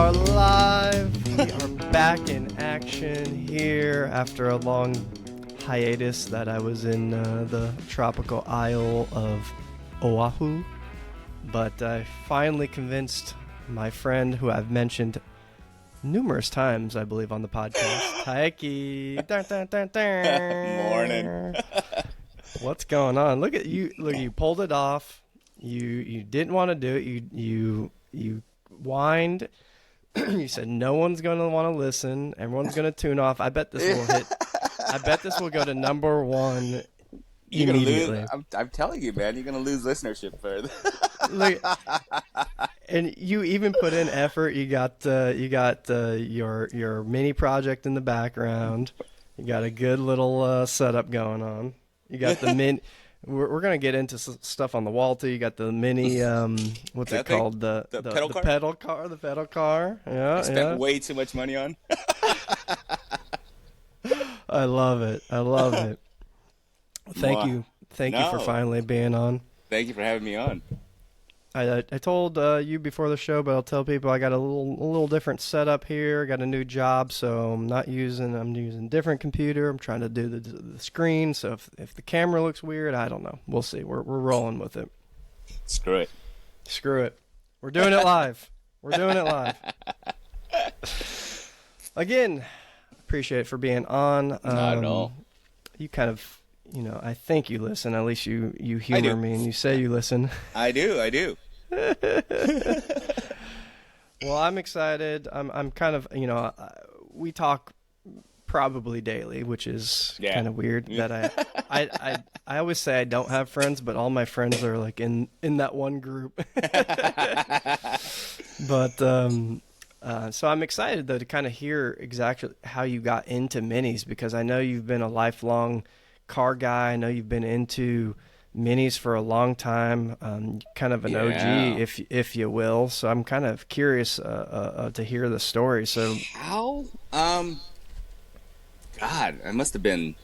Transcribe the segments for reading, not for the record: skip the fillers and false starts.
are live. We are back in action here after a long hiatus that I was in the tropical isle of Oahu. But I finally convinced my friend, who I've mentioned numerous times, I believe, on the podcast, Taiki. Dun, dun, dun, dun. Morning. What's going on? Look at you! Look, you pulled it off. You didn't want to do it. You whined. You said no one's going to want to listen. Everyone's going to tune off. I bet this will hit. I bet this will go to number one You're immediately. gonna lose. I'm telling you, man, you're gonna lose listenership further. Look, and you even put in effort. You got your mini project in the background. You got a good little setup going on. You got the min. We're gonna get into stuff on the wall too. You got the mini. What's it called? The pedal car. The pedal car. Yeah. I spent way too much money on. I love it. I love it. Thank you. Thank you for finally being on. Thank you for having me on. I told you before the show, but I'll tell people I got a little different setup here. I got a new job, so I'm using a different computer. I'm trying to do the screen, so if the camera looks weird, I don't know. We'll see. We're rolling with it. Screw it. Screw it. We're doing it live. We're doing it live. Again, appreciate it for being on. Not at all. You kind of, I think you listen. At least you humor me and you say you listen. I do. Well, I'm excited. I'm kind of, we talk probably daily, which is kind of weird. That I always say I don't have friends, but all my friends are like in that one group. But so I'm excited though to kind of hear exactly how you got into minis, because I know you've been a lifelong car guy. I know you've been into minis for a long time, kind of an OG, if you will. So I'm kind of curious to hear the story. So how? God, I must have been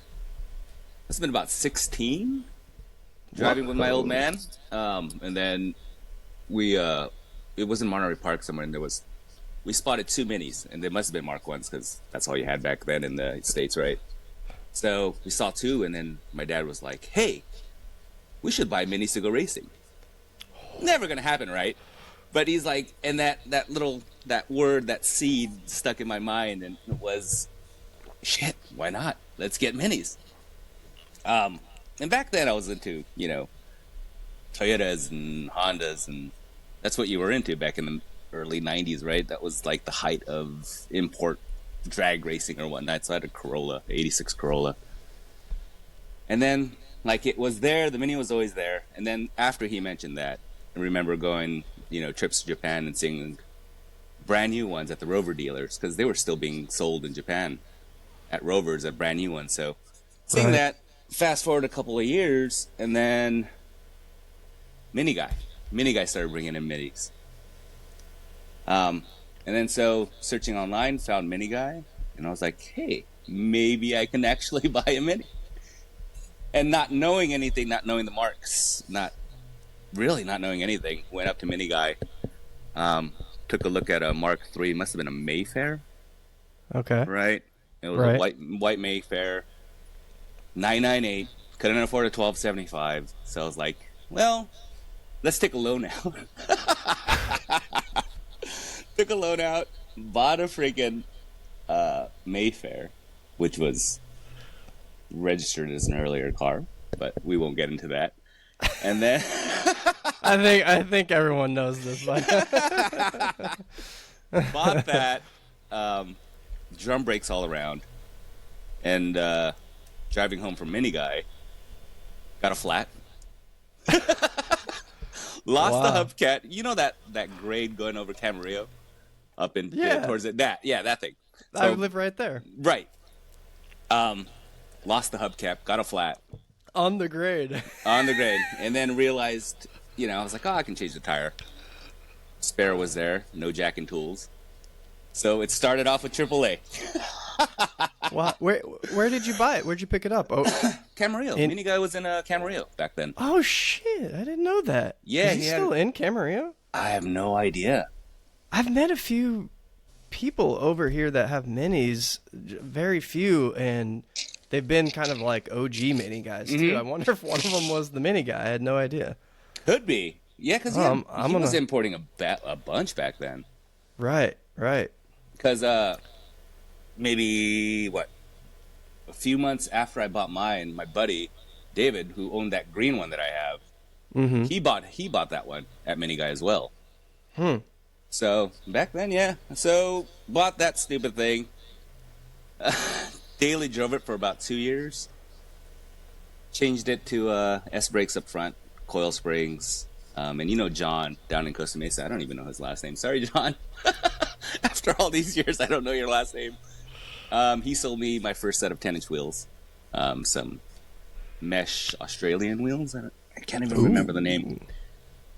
about 16, driving with my old man, and then it was in Monterey Park somewhere, and we spotted two minis, and they must have been Mark ones because that's all you had back then in the States, right? So we saw two, and then my dad was like, "Hey, we should buy minis to go racing." Never gonna happen, right? But he's like, and that word, that seed stuck in my mind, and it was, shit, why not? Let's get minis. And back then I was into, Toyotas and Hondas, and that's what you were into back in the early 90s, right? That was like the height of import drag racing or whatnot. So I had a Corolla, 86 Corolla. And then, like, it was there, the Mini was always there. And then after he mentioned that, I remember going, trips to Japan and seeing brand new ones at the Rover dealers, because they were still being sold in Japan at Rovers, at brand new ones. So seeing that, fast forward a couple of years, and then Mini Guy started bringing in minis. And then so searching online, found Mini Guy, and I was like, hey, maybe I can actually buy a Mini. And not knowing anything, not knowing the marks, not knowing anything, went up to Mini Guy, took a look at a Mark III, must have been a Mayfair. Okay. Right? It was a white Mayfair, 998, couldn't afford a 1275, so I was like, well, let's take a loan out. Took a loan out, bought a freaking Mayfair, which was registered as an earlier car, but we won't get into that. And then I think everyone knows this. Bought that, drum brakes all around, and driving home from Mini Guy, got a flat. Lost the hubcap. You know that grade going over Camarillo? Up in towards it. That thing. So, I live right there. Right. Lost the hubcap, got a flat. On the grade. And then realized, I was like, I can change the tire. Spare was there, no jack and tools. So it started off with AAA. Wow. Where did you buy it? Where'd you pick it up? Oh, Camarillo. Mini Guy was in Camarillo back then. Oh shit! I didn't know that. Yeah, is he still in Camarillo? I have no idea. I've met a few people over here that have minis, very few, and they've been kind of like OG mini guys too. I wonder if one of them was the mini guy. I had no idea. Could be. Yeah, because he was importing a bunch back then. Right. Because maybe a few months after I bought mine, my buddy David, who owned that green one that I have, he bought that one at Mini Guy as well. So back then, yeah. So bought that stupid thing. Daily drove it for about 2 years. Changed it to S brakes up front, coil springs, and John down in Costa Mesa. I don't even know his last name. Sorry, John. After all these years, I don't know your last name. He sold me my first set of 10-inch wheels, some mesh Australian wheels. I can't even remember the name.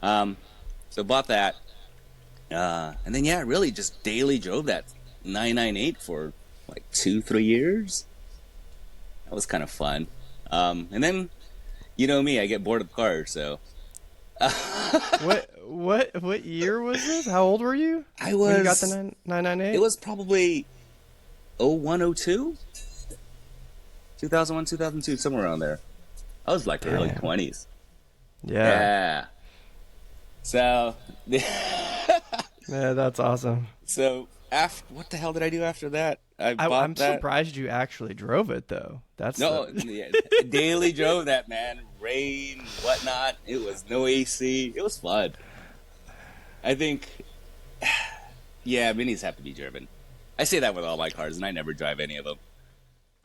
So bought that, and then really just daily drove that 998 for like 2-3 years. That was kind of fun. And then, me, I get bored of the car, so. What year was this? How old were you? I was. When you got the 998? It was probably 0102, 2001, 2002, somewhere around there. I was like early 20s. Yeah. So. Yeah, that's awesome. So what the hell did I do after that? I'm surprised you actually drove it though. Daily drove that, man. Rain, whatnot. It was no AC. It was fun. I think, minis have to be driven. I say that with all my cars, and I never drive any of them.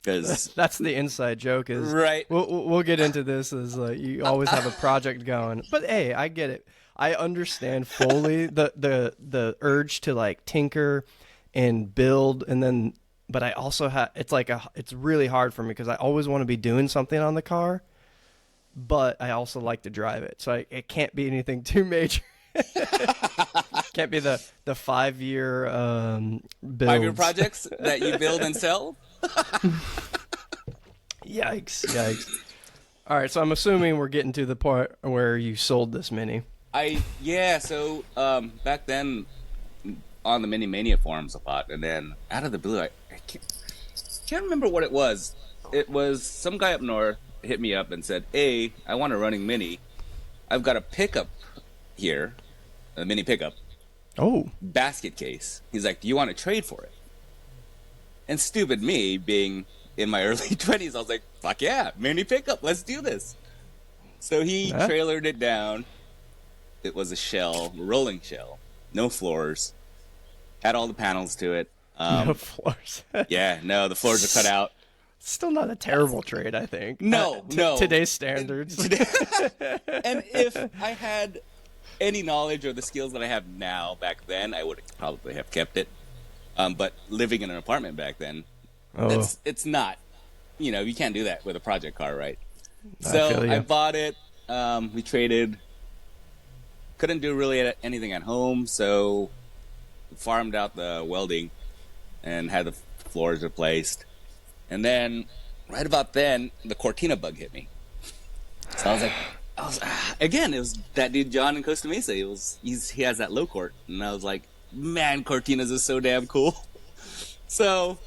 Because that's the inside joke. Is right. We'll get into this. Is you always have a project going, but hey, I get it. I understand fully the urge to like tinker and build, and then, but I also have. It's really hard for me because I always want to be doing something on the car, but I also like to drive it. So it can't be anything too major. Can't be the 5-year builds. 5-year projects that you build and sell. Yikes. All right, so I'm assuming we're getting to the part where you sold this mini. So back then on the Mini Mania forums a lot, and then out of the blue, I can't remember what it was. It was some guy up north hit me up and said, "Hey, I want a running Mini. I've got a pickup here, a mini pickup. Oh. Basket case." He's like, "Do you want to trade for it?" And stupid me, being in my early 20s, I was like, "Fuck yeah, mini pickup, let's do this." So he trailered it down. It was a rolling shell, no floors. Had all the panels to it. No floors. The floors are cut out. Still not a terrible trade, I think. No. Today's standards. And if I had any knowledge or the skills that I have now back then, I would probably have kept it. But living in an apartment back then, it's not, you can't do that with a project car, right? So I bought it. We traded. Couldn't do really anything at home, so farmed out the welding and had the floors replaced. And then, right about then, the Cortina bug hit me. So I was like, again, it was that dude John in Costa Mesa. He has that low court, and I was like, man, Cortinas is so damn cool. So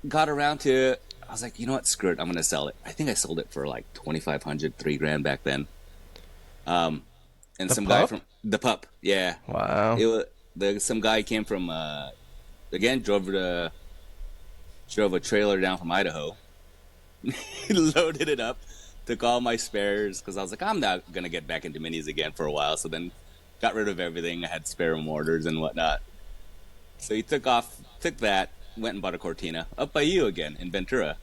got around to, I was like, you know what, screw it, I'm gonna sell it. I think I sold it for like $2,500, $3,000 back then. And the some pup? guy from the pup, yeah. Wow. Some guy came from again drove a trailer down from Idaho. He loaded it up, took all my spares because I was like, I'm not gonna get back into minis again for a while. So then got rid of everything. I had spare motors and whatnot. So he took that, went and bought a Cortina up by you again in Ventura.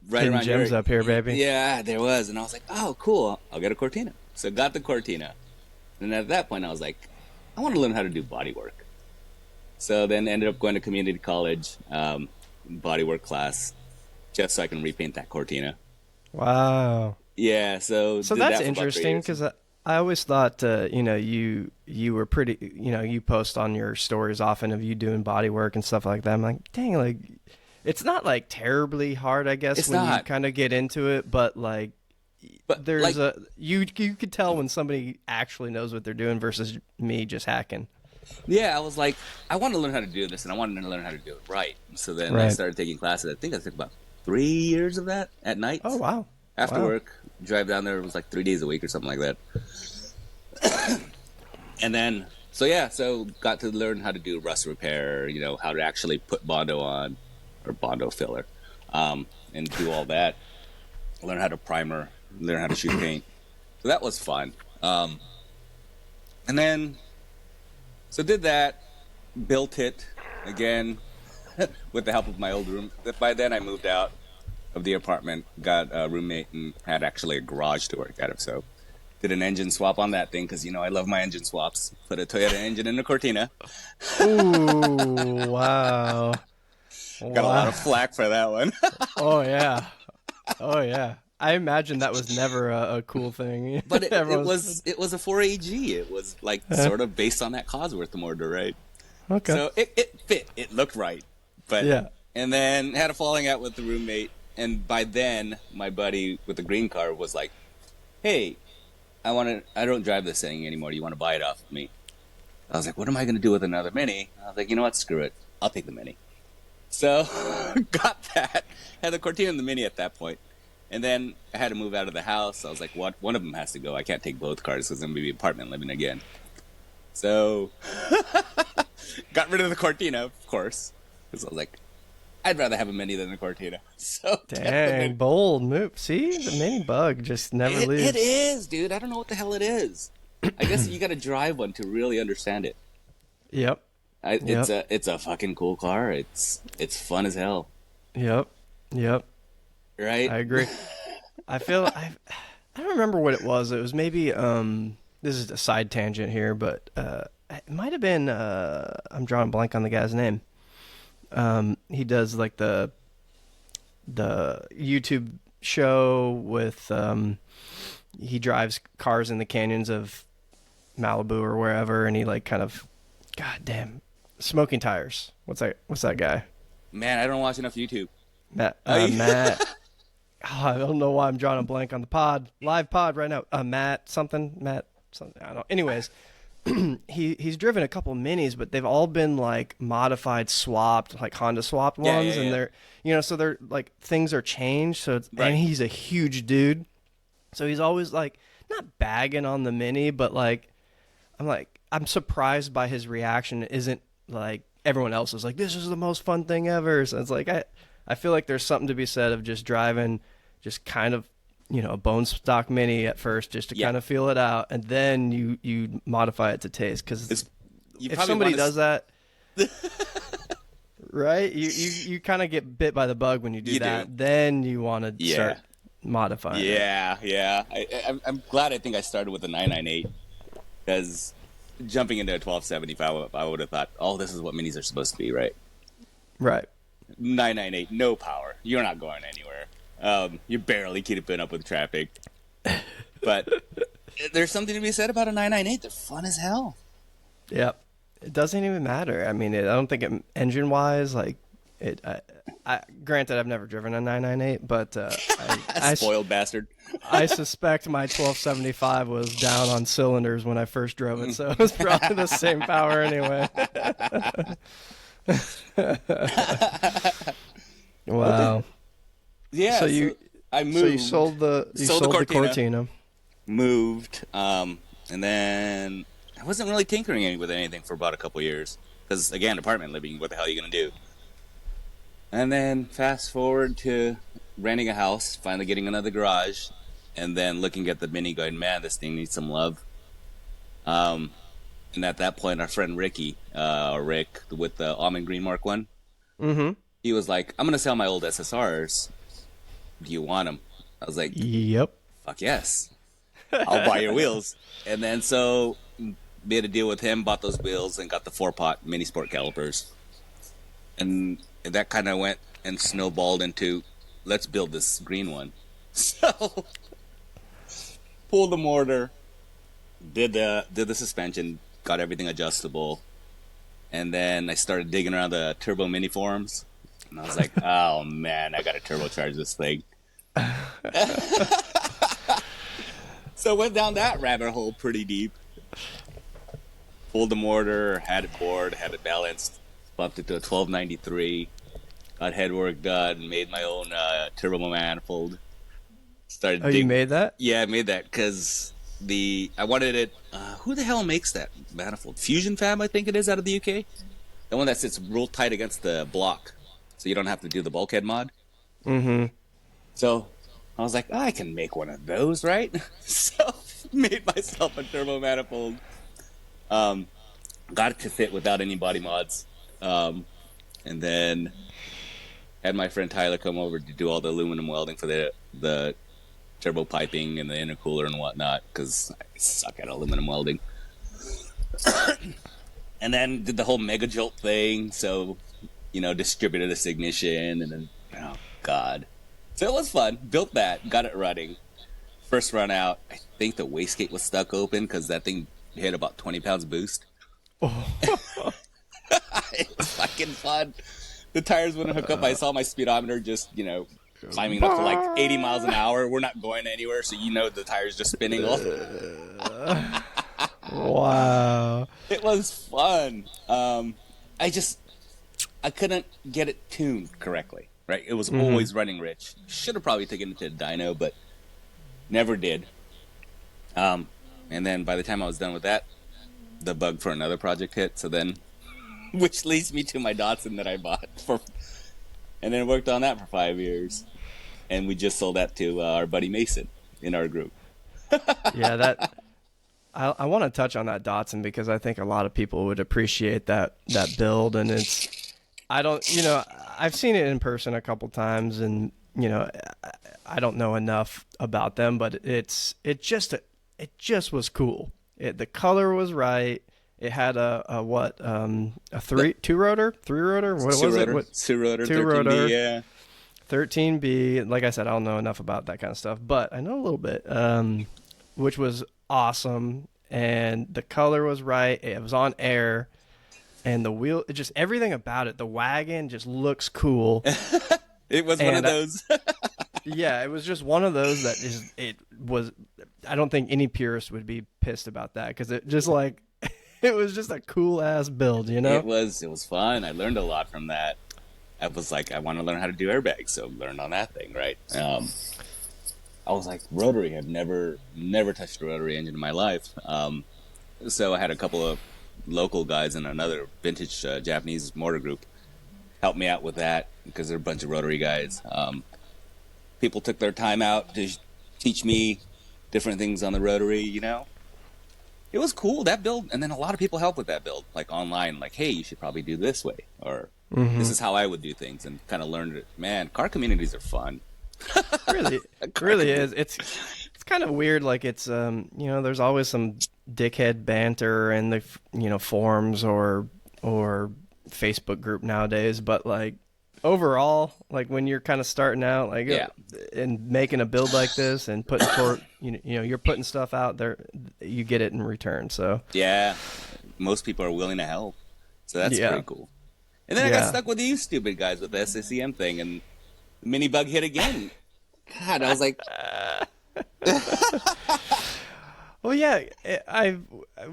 Right Hidden around gems here. up here, baby. Yeah, there was, and I was like, oh, cool. I'll get a Cortina. So got the Cortina, and at that point, I was like, I want to learn how to do body work. So then ended up going to community college, body work class, just so I can repaint that Cortina. Wow. Yeah, so that's interesting because I always thought, you were pretty, you post on your stories often of you doing body work and stuff like that. I'm like, dang, like, it's not like terribly hard, I guess, you kind of get into it, but like, there's you could tell when somebody actually knows what they're doing versus me just hacking. Yeah, I was like, I want to learn how to do this, and I wanted to learn how to do it right. So then I Right. started taking classes. I think I took about 3 years of that at Oh, night wow. after Wow. work. Drive down there. It was like 3 days a week or something like that. And then, so yeah, so got to learn how to do rust repair. How to actually put Bondo on or Bondo filler, and do all that. Learn how to primer. Learn how to shoot paint. So that was fun. And then, so did that. Built it again with the help of my old room. By then, I moved out of the apartment, got a roommate, and had actually a garage to work out of. So, did an engine swap on that thing because I love my engine swaps. Put a Toyota engine in a Cortina. Ooh, wow. Got a lot Wow. of flack for that one, Oh, yeah. Oh, yeah. I imagine that was never a cool thing. but it Everyone's was it was a 4AG. It was like sort of based on that Cosworth motor, right? okay. So it fit. It looked right, but Yeah. and then had a falling out with the roommate. And by then, my buddy with the green car was like, "Hey, I don't drive this thing anymore. Do you want to buy it off of me?" I was like, "What am I going to do with another Mini?" I was like, "You know what? Screw it. I'll take the Mini." So got that. Had the Cortina and the Mini at that point. And then I had to move out of the house. I was like, "What? One of them has to go. I can't take both cars because I'm going to be apartment living again." So got rid of the Cortina, of course, because I was like, I'd rather have a Mini than a Cortina. So Dang, bold move. See, the mini bug just never leaves. it is, dude. I don't know what the hell it is. I guess you got to drive one to really understand it. Yep. It's a fucking cool car. It's fun as hell, Yep. Yep. right? I agree. I don't remember what it was. It was maybe this is a side tangent here, but it might have been I'm drawing a blank on the guy's name. He does like the YouTube show with he drives cars in the canyons of Malibu or wherever, and he like kind of, god damn, smoking tires. What's that guy? Man, I don't watch enough YouTube. Matt. Oh, I don't know why I'm drawing a blank on the live pod right now. Matt something. I don't know. Anyways, he's driven a couple minis, but they've all been like modified, swapped, like Honda swapped ones, and they're so they're like things are changed. So and he's a huge dude, so he's always like not bagging on the Mini, but like I'm surprised by his reaction. It isn't like everyone else is like, this is the most fun thing ever. So it's like I feel like there's something to be said of just driving, just kind of, a bone stock Mini at first, just to kind of feel it out, and then you modify it to taste. Because if somebody does that, right, you kind of get bit by the bug when you do that. Then you want to start modifying. Yeah. I'm glad. I think I started with a 998 because jumping into a 1275, I would have thought, oh, this is what minis are supposed to be, right? Right. 998, no power. You're not going anywhere. You're barely keeping up with traffic. But there's something to be said about a 998. They're fun as hell. Yep. It doesn't even matter. I mean, I don't think engine wise, like it. Granted, I've never driven a 998, but spoiled bastard. I suspect my 1275 was down on cylinders when I first drove it, so it was probably the same power anyway. Wow. Yeah. So I moved. So you sold the Cortina. Moved. And then I wasn't really tinkering with anything for about a couple years because again, apartment living. What the hell are you gonna do? And then fast forward to renting a house, finally getting another garage, and then looking at the Mini, going, "Man, this thing needs some love." And at that point, our friend Rick with the almond green Mark One, he was like, "I'm gonna sell my old SSRs. Do you want them?" I was like, "Yep, fuck yes, I'll buy your wheels." And then so made a deal with him, bought those wheels, and got the 4-pot mini sport calipers. And that kind of went and snowballed into, let's build this green one. So pulled the motor, did the suspension, got everything adjustable, and then I started digging around the turbo mini forums, and I was like, oh man, I gotta turbocharge this thing. So went down that rabbit hole pretty deep. pulled the motor, had it bored, had it balanced, bumped it to a 1293, got headwork done, made my own turbo manifold. Started Oh, you dig. made that? Yeah, I made that because I wanted it. Who the hell makes that manifold? Fusion Fab, I think it is, out of the UK. The one that sits real tight against the block, so you don't have to do the bulkhead mod. Mm-hmm. So I was like, I can make one of those, right? So made myself a turbo manifold. Um, got it to fit without any body mods, and then had my friend Tyler come over to do all the aluminum welding for the turbo piping and the intercooler and whatnot because I suck at aluminum welding. And then did the whole mega jolt thing, so distributed this ignition, and then oh god, so it was fun. Built that, got it running. First run out, I think the wastegate was stuck open because that thing hit about 20 pounds boost. Oh. It's fucking fun. The tires wouldn't hook up. I saw my speedometer just climbing up to like 80 miles an hour. We're not going anywhere, so the tires just spinning off. Wow. It was fun. I couldn't get it tuned correctly. Right, it was always running rich. Should have probably taken it to a dyno, but never did. And then by the time I was done with that, the bug for another project hit. So then, which leads me to my Datsun that I bought and then worked on that for 5 years, and we just sold that to our buddy Mason in our group. Yeah, I want to touch on that Datsun because I think a lot of people would appreciate that build, and I've seen it in person a couple times, and I don't know enough about them, but it just was cool. The color was right. It had a two rotor, three rotor, what was it? Two rotor, 13B, yeah. 13B. Like I said, I don't know enough about that kind of stuff, but I know a little bit. Which was awesome, and the color was right. It was on air. And the wheel, everything about it, the wagon just looks cool. It was one of those. Yeah, it was just one of those I don't think any purist would be pissed about that because it was just a cool ass build, It was fun. I learned a lot from that. I was like, I want to learn how to do airbags, so learned on that thing, right? I was like, rotary. I've never touched a rotary engine in my life. So I had a couple of local guys in another vintage Japanese motor group help me out with that because they're a bunch of rotary guys. People took their time out to teach me different things on the rotary. It was cool, that build, and then a lot of people help with that build, like online, like, hey, you should probably do this way, or this is how I would do things, and kind of learned it. Man, car communities are fun. Really is. It's kind of weird. Like it's there's always some dickhead banter in the forums or Facebook group nowadays, but like overall, like when you're kind of starting out, like and making a build like this and putting you're putting stuff out there, you get it in return. So yeah, most people are willing to help, so that's pretty cool. And then I got stuck with you stupid guys with the SCCM thing, and the mini bug hit again. God, I was like, well, yeah,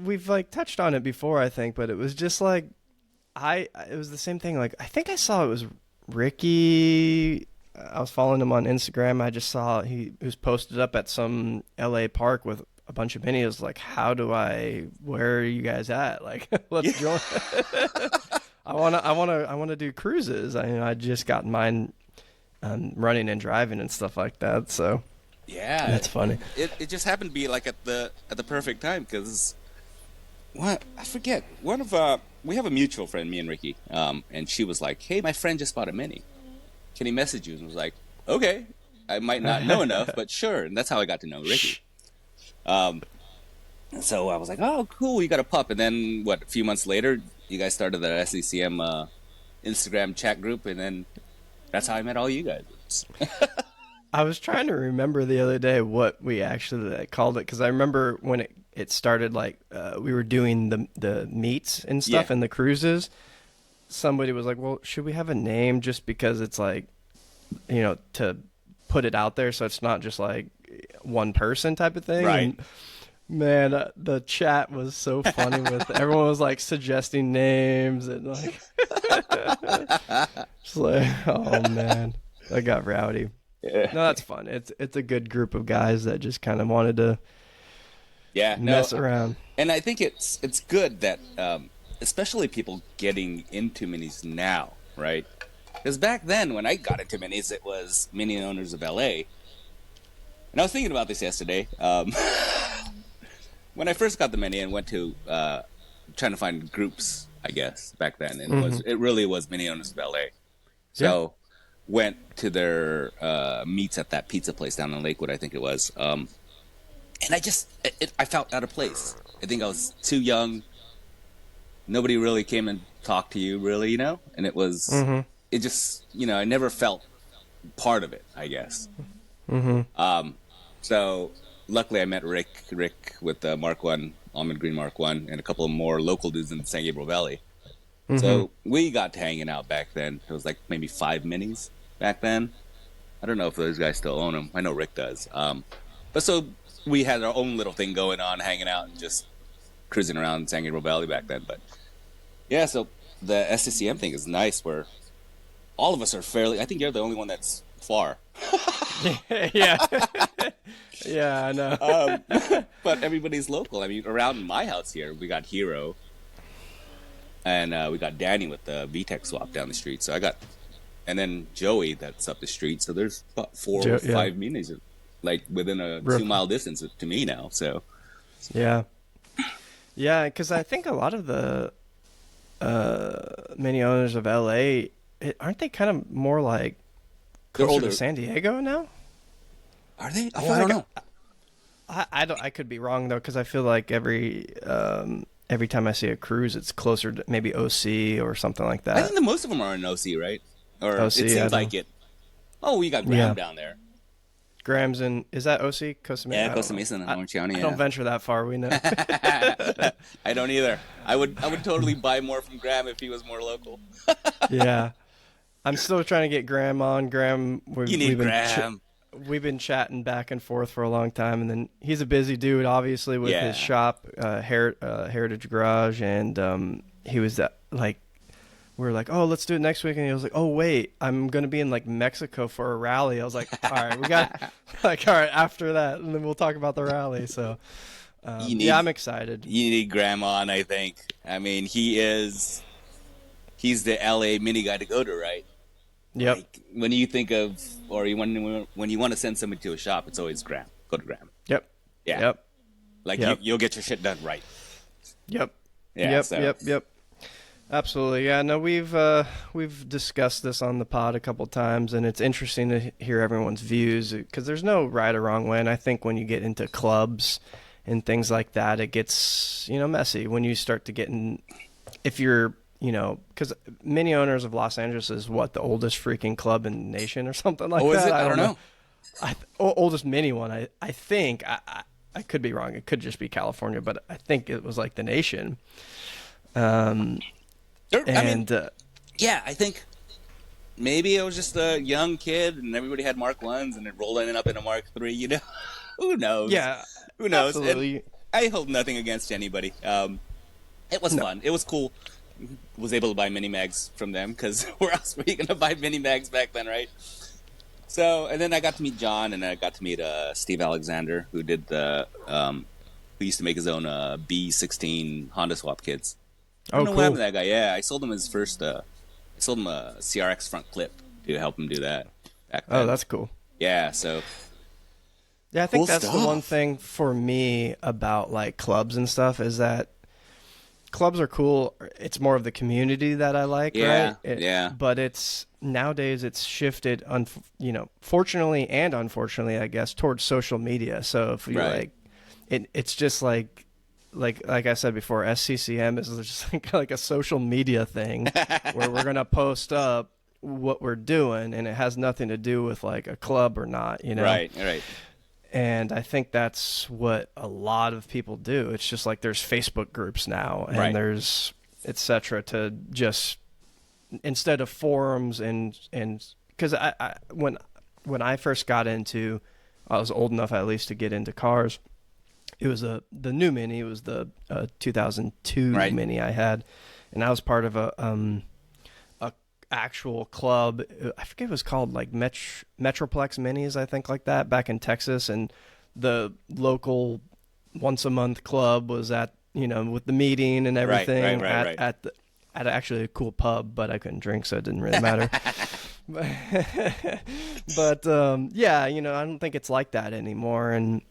we've like touched on it before, I think, but it was just like it was the same thing. Like I think I saw it was Ricky. I was following him on Instagram. I just saw he was posted up at some LA park with a bunch of minis. Like, where are you guys at? Like, let's join. I wanna do cruises. I just got mine running and driving and stuff like that. So yeah, that's funny. It just happened to be like at the perfect time because what I forget one of we have a mutual friend, me and Ricky, and she was like, hey, my friend just bought a mini. Can he message you? And I was like, okay, I might not know enough, but sure. And that's how I got to know Ricky. So I was like, oh, cool, you got a pup. And then a few months later, you guys started the SECM Instagram chat group, and then that's how I met all you guys. I was trying to remember the other day what we actually called it, because I remember when it started, like we were doing the meets and stuff and the cruises. Somebody was like, well, should we have a name just because it's like, to put it out there so it's not just like one person type of thing? Right. And Man, the chat was so funny with everyone was like suggesting names and like just like oh man, that got rowdy. Yeah. No, that's fun. It's a good group of guys that just kind of wanted to Yeah, no, mess around. and I think it's good that especially people getting into minis now, right? Because back then, when I got into minis, it was Mini Owners of LA, and I was thinking about this yesterday. When I first got the mini and went to trying to find groups, I guess back then, and it really was Mini Owners of LA. So went to their meets at that pizza place down in Lakewood, I think it was. And I felt out of place. I think I was too young. Nobody really came and talked to you, really, And it was, it just, I never felt part of it, I guess. So luckily I met Rick with the Mark 1, Almond Green Mark 1, and a couple of more local dudes in the San Gabriel Valley. So we got to hanging out back then. It was like maybe 5 minis back then. I don't know if those guys still own them. I know Rick does. But so we had our own little thing going on, hanging out and just cruising around San Gabriel Valley back then. But yeah, so the SCCM thing is nice where all of us are fairly, I think you're the only one that's far. Yeah. Yeah, I know. But everybody's local. I mean, around my house here, we got Hero. And we got Danny with the VTEC swap down the street. So and then Joey that's up the street. So there's about 4 or 5 minis like within a 2-mile distance to me now. So yeah, because I think a lot of the mini owners of LA aren't they kind of more like closer to San Diego now? Are they? I don't know. I could be wrong though, because I feel like every time I see a cruise, it's closer to maybe OC or something like that. I think most of them are in OC, right? Or OC, it seems like it. Oh, we got Graham down there. Graham's in, is that OC? Costa Mesa? Yeah, Costa Mesa and Orange County. I don't venture that far, we know. I don't either. I would totally buy more from Graham if he was more local. Yeah. I'm still trying to get Graham on. Graham, you need Graham. We've been chatting back and forth for a long time, and then he's a busy dude, obviously, with his shop, Heritage Garage, and he was we were like, oh, let's do it next week, and he was like, oh wait, I'm gonna be in like Mexico for a rally. I was like, all right, we got all right after that, and then we'll talk about the rally. So I'm excited. You need Graham on, I think. I mean, he's the LA mini guy to go to, right? Yep. Like, when you think of, or when you want to send somebody to a shop, it's always Graham. Go to Graham. Yep. Yeah. Yep. Like you'll get your shit done right. Yep. Yeah. Yep. Absolutely. Yeah. No, we've discussed this on the pod a couple times, and it's interesting to hear everyone's views because there's no right or wrong way. And I think when you get into clubs and things like that, it gets messy when you start to get in. If you're because Mini Owners of Los Angeles is the oldest freaking club in the nation or something like that. Is it? I don't know. Oldest mini one. I think I could be wrong. It could just be California, but I think it was like the nation. I think maybe I was just a young kid and everybody had Mark 1s and it rolled up in a Mark 3, Who knows? Yeah. Who knows? Absolutely. I hold nothing against anybody. It was fun. It was cool. Was able to buy mini mags from them because where else were you going to buy mini mags back then, right? So, and then I got to meet John and I got to meet Steve Alexander, who did who used to make his own B16 Honda swap kits. I don't know what happened to that guy. Yeah, I sold him his first. I sold him a CRX front clip to help him do that. Back then. Oh, that's cool. Yeah, so. Yeah, I think that's the one thing for me about like clubs and stuff is that clubs are cool. It's more of the community that I like, right? Yeah. But nowadays it's shifted, fortunately and unfortunately, I guess, towards social media. So if you it's just like I said before, SCCM is just like a social media thing where we're gonna post up what we're doing, and it has nothing to do with like a club or not, Right. And I think that's what a lot of people do. It's just like there's Facebook groups now, and there's et cetera, to just instead of forums and because when I first got into, I was old enough at least to get into cars. It was the new Mini. It was the 2002 Right. Mini I had, and I was part of a actual club. I forget it was called like Metroplex Minis, I think, like that, back in Texas. And the local once a month club was at, with the meeting and everything right. at actually a cool pub, but I couldn't drink, so it didn't really matter. But yeah, I don't think it's like that anymore, and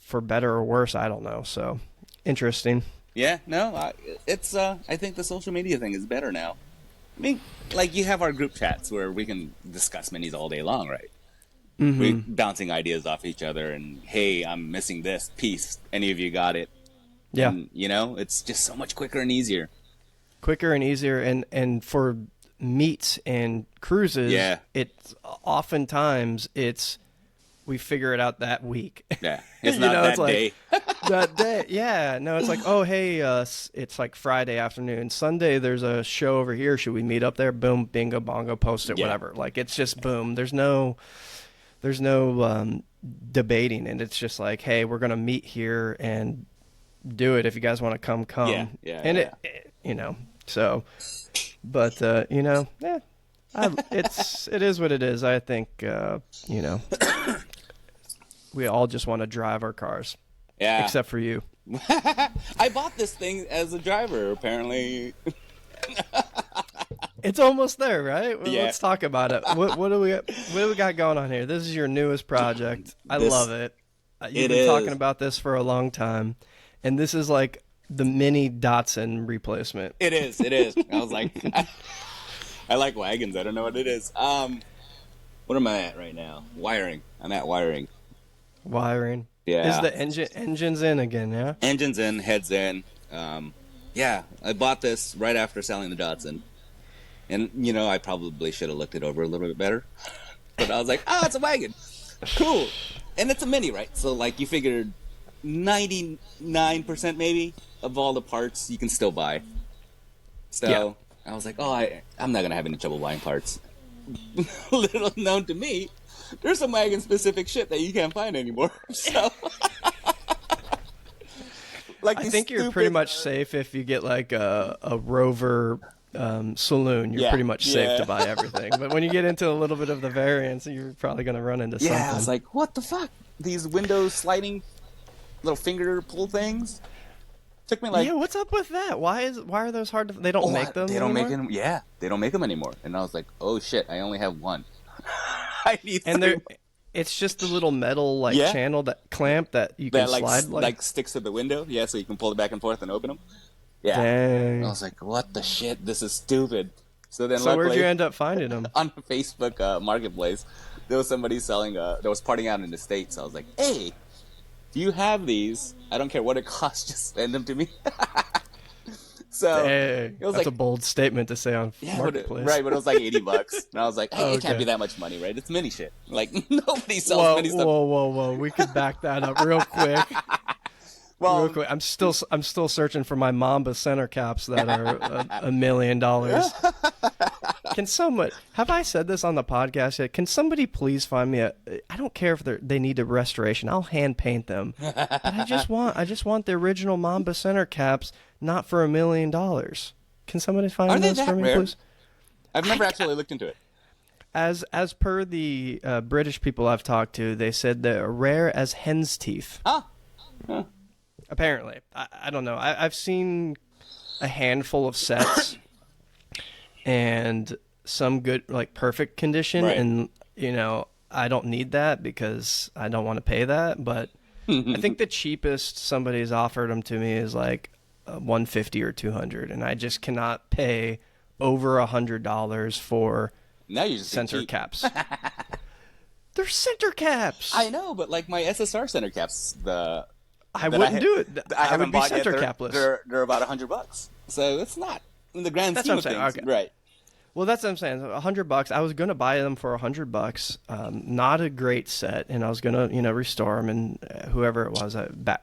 for better or worse, I don't know. So interesting. Yeah, no, it's I think the social media thing is better now. I mean, like you have our group chats where we can discuss minis all day long, right? Mm-hmm. We're bouncing ideas off each other, and hey, I'm missing this piece. Any of you got it? Yeah. And, it's just so much quicker and easier. Quicker and easier, and for meets and cruises, Yeah. it's oftentimes we figure it out that week. Yeah, it's not that day. That day, yeah. No, it's like, oh, hey, it's like Friday afternoon. Sunday, there's a show over here. Should we meet up there? Boom, bingo, bongo, post it, Yeah. whatever. Like, it's just boom. There's no debating, and it's just like, hey, we're gonna meet here and do it. If you guys want to come. Yeah, And yeah. it so, but yeah, it is what it is. I think we all just want to drive our cars. Yeah. Except for you. I bought this thing as a driver, apparently. It's almost there, right? Well, Yeah. Let's talk about it. What do we got going on here? This is your newest project. I love it. You've been talking about this for a long time, and this is like the mini Datsun replacement. It is. I was like, I like wagons. I don't know what it is. What am I at right now? Wiring. I'm at wiring. Wiring. Yeah. Is the engine's in again? Yeah. Engine's in, head's in. Yeah, I bought this right after selling the Datsun. And, I probably should have looked it over a little bit better. But I was like, it's a wagon. Cool. And it's a mini, right? So, like, you figured 99% maybe of all the parts you can still buy. So, Yeah. I was like, I'm not going to have any trouble buying parts. Little known to me, there's some wagon-specific shit that you can't find anymore. So... I think you're pretty much safe if you get like a Rover saloon. You're pretty much safe to buy everything. But when you get into a little bit of the variance, you're probably going to run into something. Yeah, I was like, what the fuck? These window sliding little finger pull things? Took me like... Yeah, what's up with that? Why are those hard to... They don't make them They don't anymore? make them... Yeah, they don't make them anymore. And I was like, oh shit, I only have one. I need And three. it's just the little metal channel, that clamp that you can That slide like sticks to the window, yeah, so you can pull it back and forth and open them. Yeah. Dang. I was like, what the shit? This is stupid. So then, So where'd luckily, you end up finding them? on Facebook Marketplace, there was somebody selling. That was parting out in the States. I was like, hey, do you have these? I don't care what it costs. Just send them to me. So Dang. it was That's like a bold statement to say on Marketplace. right? But it was like $80, and I was like, hey, it Okay. can't be that much money, right? It's mini shit. Like nobody sells mini stuff. Whoa! We could back that up real quick. Well, Real quick, I'm still searching for my Mamba center caps that are $1 million. Can someone, have I said this on the podcast yet? Can somebody please find me I don't care if they need a restoration. I'll hand paint them. But I just want the original Mamba center caps, not for $1 million. Can somebody find are they those that for me, rare? please? I've never actually looked into it. As per the British people I've talked to, they said they're rare as hen's teeth. Huh. Apparently. I don't know. I've seen a handful of sets and some good, like perfect condition. Right. And, I don't need that because I don't want to pay that. But I think the cheapest somebody's offered them to me is like $150 or $200. And I just cannot pay over $100 for Now you just center cheap. caps. They're center caps. I know, but like my SSR center caps, I wouldn't do it. I I haven't would be bought yet. center capless. They're about $100, so it's not in the grand That's scheme what of I'm things, saying. Okay. right? Well, that's what I'm saying. $100. I was gonna buy them for $100. Not a great set, and I was gonna, restore them. And whoever it was,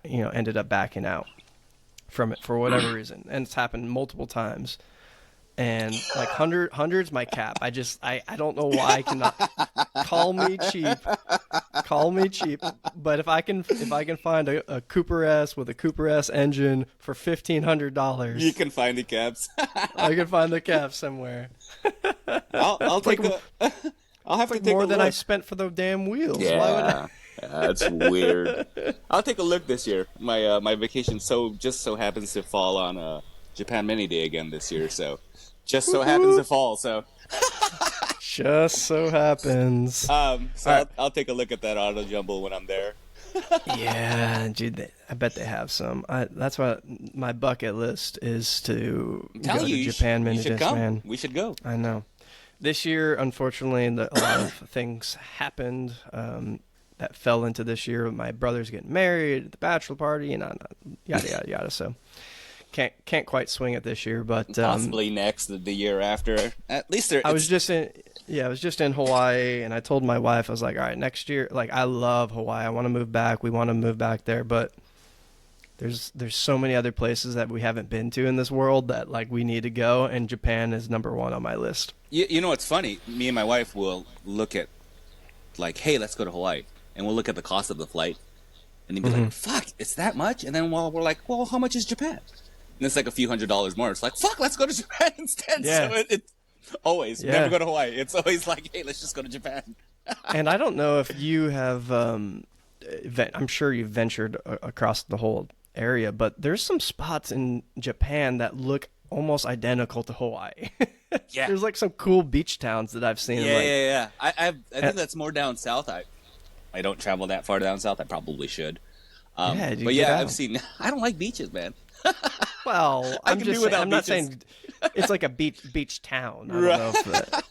ended up backing out from it for whatever reason. And it's happened multiple times. and like hundreds my cap. I don't know why I cannot. Call me cheap, but if I can find a Cooper S with a Cooper S engine for $1,500, You can find the caps. I can find the cap somewhere. I'll take a. I'll have to Like take more a than look. I spent for the damn wheels. Why would I? Yeah, that's weird. I'll take a look this year. My vacation just so happens to fall on Japan Mini Day again this year, so just so happens to fall. So Just so happens. so right. I'll take a look at that auto jumble when I'm there. Yeah, dude, I bet they have some. That's what my bucket list is to Tell go you, to Japan you Mini should Days, come. man. We should go. I know. This year, unfortunately, a lot of things happened that fell into this year. My brother's getting married, the bachelor party, and yada yada yada. So can't quite swing it this year, but Possibly next the year after. At least there. I was just in Hawaii, and I told my wife, I was like, all right, next year, like I love Hawaii. I want to move back. We want to move back there, but there's so many other places that we haven't been to in this world that like we need to go, and Japan is number one on my list. You know what's funny? Me and my wife will look at like, hey, let's go to Hawaii, and we'll look at the cost of the flight, and he'd be like, fuck, it's that much? And then we're like, well, how much is Japan? And it's like a few $100s more. It's like, fuck, let's go to Japan instead. Yeah. So it always, Yeah. never go to Hawaii. It's always like, hey, let's just go to Japan. And I don't know if you have, I'm sure you've ventured across the whole area, but there's some spots in Japan that look almost identical to Hawaii. Yeah. There's like some cool beach towns that I've seen. Yeah. I think that's more down south. I don't travel that far down south. I probably should. Yeah, dude, but get yeah, out. I've seen. I don't like beaches, man. Well, I I'm can just do saying, without I'm not beaches. saying it's like a beach town. I don't Right. know if that.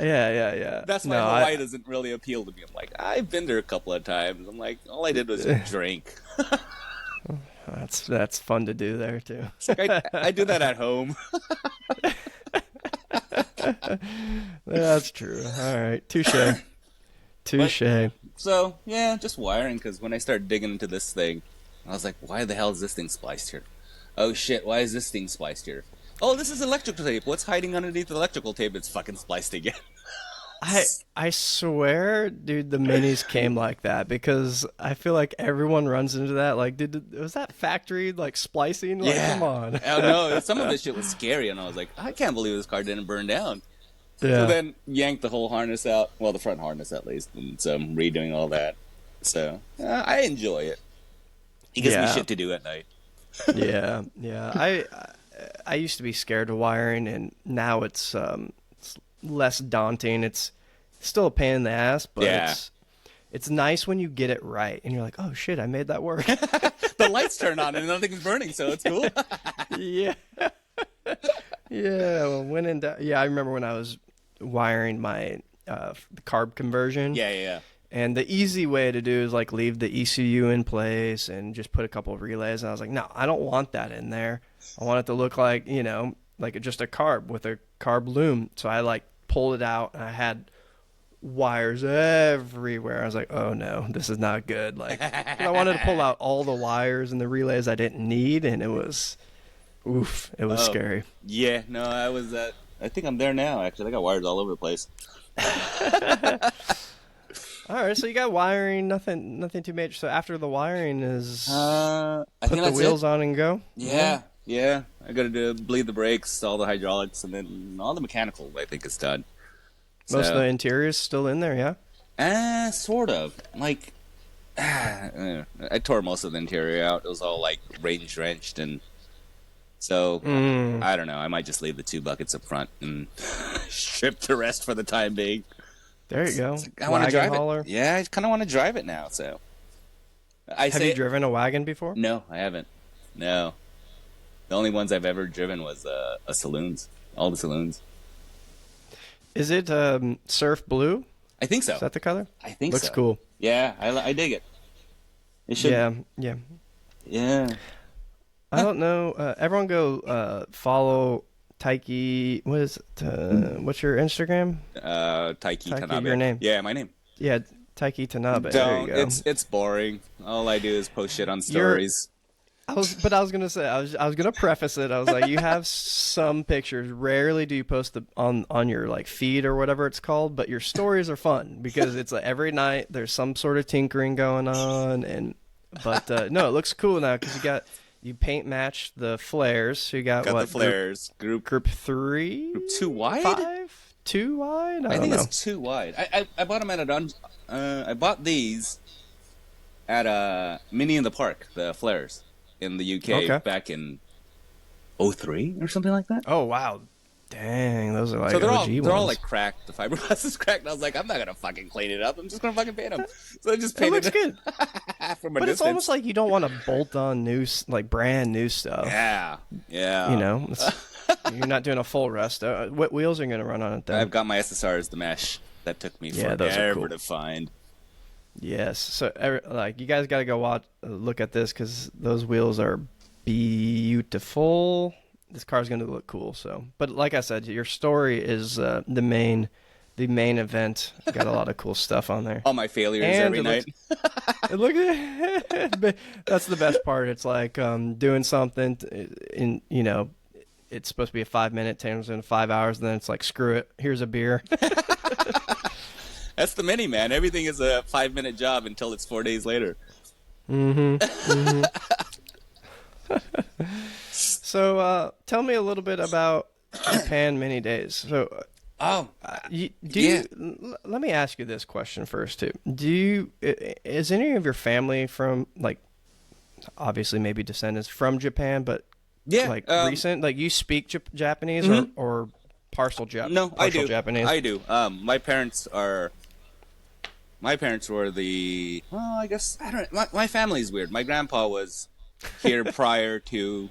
Yeah. That's why No, Hawaii doesn't really appeal to me. I'm like, I've been there a couple of times. I'm like, all I did was drink. That's fun to do there too. It's like I do that at home. That's true. All right, touche. So yeah, just wiring. Because when I started digging into this thing, I was like, why the hell is this thing spliced here? Oh shit, why is this thing spliced here? Oh, this is electrical tape. What's hiding underneath the electrical tape? It's fucking spliced again. I swear, dude, the minis came like that because I feel like everyone runs into that. Like, was that factory like splicing? Like, Yeah. come on. Oh no, some of this shit was scary, and I was like, I can't believe this car didn't burn down. Yeah. So then yanked the whole harness out. Well, the front harness at least, and so I'm redoing all that. So I enjoy it. It gives me Yeah. shit to do at night. Yeah. I used to be scared of wiring, and now it's less daunting. It's still a pain in the ass, but Yeah. it's nice when you get it right, and you're like, oh shit, I made that work. The lights turn on and nothing's burning, so it's cool. Yeah. Yeah. Well, I remember when I was wiring my carb conversion. Yeah. And the easy way to do is like leave the ECU in place and just put a couple of relays. And I was like, no, I don't want that in there. I want it to look like, like just a carb with a carb loom. So I like pulled it out and I had wires everywhere. I was like, oh no, this is not good. Like, 'cause I wanted to pull out all the wires and the relays I didn't need. And it was scary. Yeah, no, I think I'm there now, actually. I got wires all over the place. All right, so you got wiring, nothing too major. So after the wiring is I put think the that's wheels it. on and go. Yeah. I got to bleed the brakes, all the hydraulics, and then all the mechanical, I think, is done. Most So- of the interior's still in there, yeah. Sort of. Like, I tore most of the interior out. It was all, like, rain-drenched, and so, I don't know. I might just leave the 2 buckets up front and strip the rest for the time being. There you go. I want to Wagon drive hauler. it. Yeah, I kind of want to drive it now, so. Have you driven a wagon before? No, I haven't. No. The only ones I've ever driven was a saloons. All the saloons. Is it surf blue? I think so. Is that the color? I think Looks so. cool. Yeah, I dig it. It should. Yeah. Yeah. I don't know. Everyone go follow Taiki. What's your Instagram? Taiki Tanabe. your name. Yeah, my name. Yeah, Taiki Tanabe. There Don't. you go. It's boring. All I do is post shit on stories. I was gonna say, I was gonna preface it. I was like, you have some pictures. Rarely do you post on your like feed or whatever it's called, but your stories are fun because it's like every night there's some sort of tinkering going on, and but no, it looks cool now because you paint match the flares. So you got The what flares group three, group 2 wide, 5, 2 wide. I don't think know. it's 2 wide. I bought them at I bought these at Mini in the Park, the flares in the UK Okay. back in '03 or something like that. Oh wow, dang, those are like So OG they're all ones. like cracked. The fiberglass is cracked. And I was like, I'm not gonna fucking clean it up. I'm just gonna fucking paint them. So I just It painted looks good. from a But distance. it's almost like you don't want to bolt on like brand new stuff. Yeah, yeah. You know, you're not doing a full rest. What wheels are you going to run on it then? I've got my SSRs, the mesh. That took me Yeah, those are forever cool. to find. Yes. So, like, you guys got to go look at this because those wheels are beautiful. This car's going to look cool. So, but like I said, your story is the main event. Got a lot of cool stuff on there. All my failures And every it night. Look at that's the best part. It's like doing something in it's supposed to be a 5 minute, turns into 5 hours, and then it's like screw it. Here's a beer. That's the Mini, man. Everything is a 5-minute job until it's 4 days later. So tell me a little bit about Japan Mini Days. So Oh, let me ask you this question first too. Is any of your family from like obviously maybe descendants from Japan, but yeah. like recent, like you speak Japanese or partial No, I do. Japanese? I do. My parents were the. Well, I guess I don't. My family's weird. My grandpa was here prior to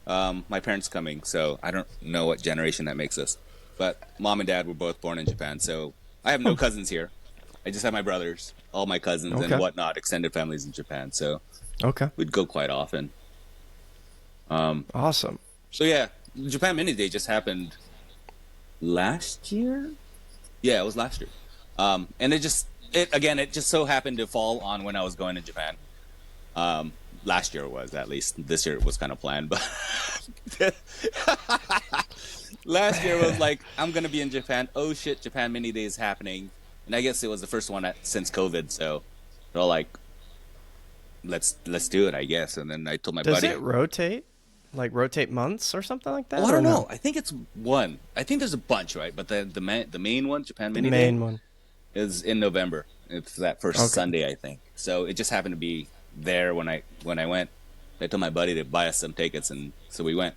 my parents coming, so I don't know what generation that makes us. But mom and dad were both born in Japan, so I have no cousins here. I just have my brothers, all my cousins and whatnot, extended families in Japan. So Okay. we'd go quite often. Awesome. So yeah, Japan Mini Day just happened last year. Yeah, it was last year. And it just so happened to fall on when I was going to Japan. Last year it was, at least. This year it was kind of planned, but last year was like, I'm gonna be in Japan. Oh shit, Japan Mini Day is happening, and I guess it was the first one since COVID. So they're all like, let's do it, I guess. And then I told my Does buddy, it rotate? Like rotate months or something like that? oh, I or don't no? know. I think it's one. I think there's a bunch, right? But the main one, Japan The Mini main Day, one. is in November. It's that first Sunday, I think. So it just happened to be there when I went. I told my buddy to buy us some tickets, and so we went.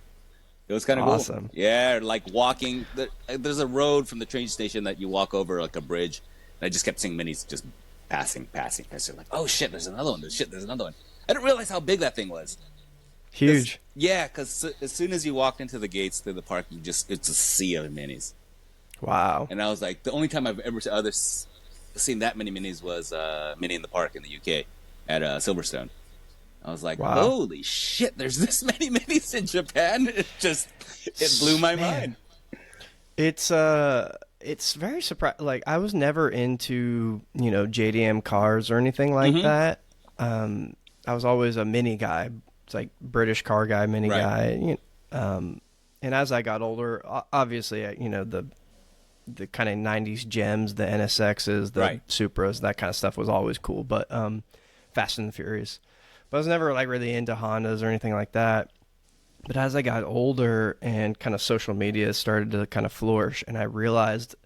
It was kind of Awesome. cool. Yeah, like walking. There's a road from the train station that you walk over, like a bridge. And I just kept seeing minis just passing. Like, oh shit, there's another one. There's another one. I didn't realize how big that thing was. Huge. Yeah, because as soon as you walked into the gates through the park, it's a sea of minis. Wow. And I was like, the only time I've ever seen that many minis was Mini in the Park in the UK at Silverstone. I was like, Wow. holy shit, there's this many minis in Japan. It blew my mind. It's very surprising. Like I was never into JDM cars or anything like that. I was always a mini guy. It's like British car guy, mini guy. And as I got older, obviously, the kind of '90s gems, the NSXs, the Supras, that kind of stuff was always cool. But Fast and the Furious. But I was never like really into Hondas or anything like that. But as I got older and kind of social media started to kind of flourish, and I realized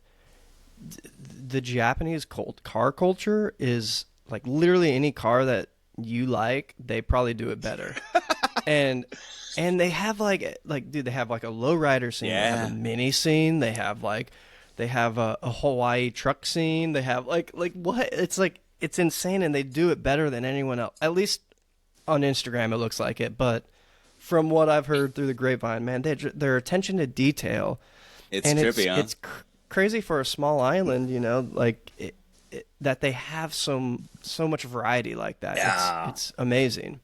the Japanese car culture is like literally any car that you like, they probably do it better. and they have dude, they have like a lowrider scene, they have a mini scene, they have a Hawaii truck scene, they have like what? It's insane, and they do it better than anyone else. At least on Instagram, it looks like it, but from what I've heard through the grapevine, man, their attention to detail, it's trippy, huh? It's crazy for a small island, that they have so much variety like that. Yeah. It's amazing.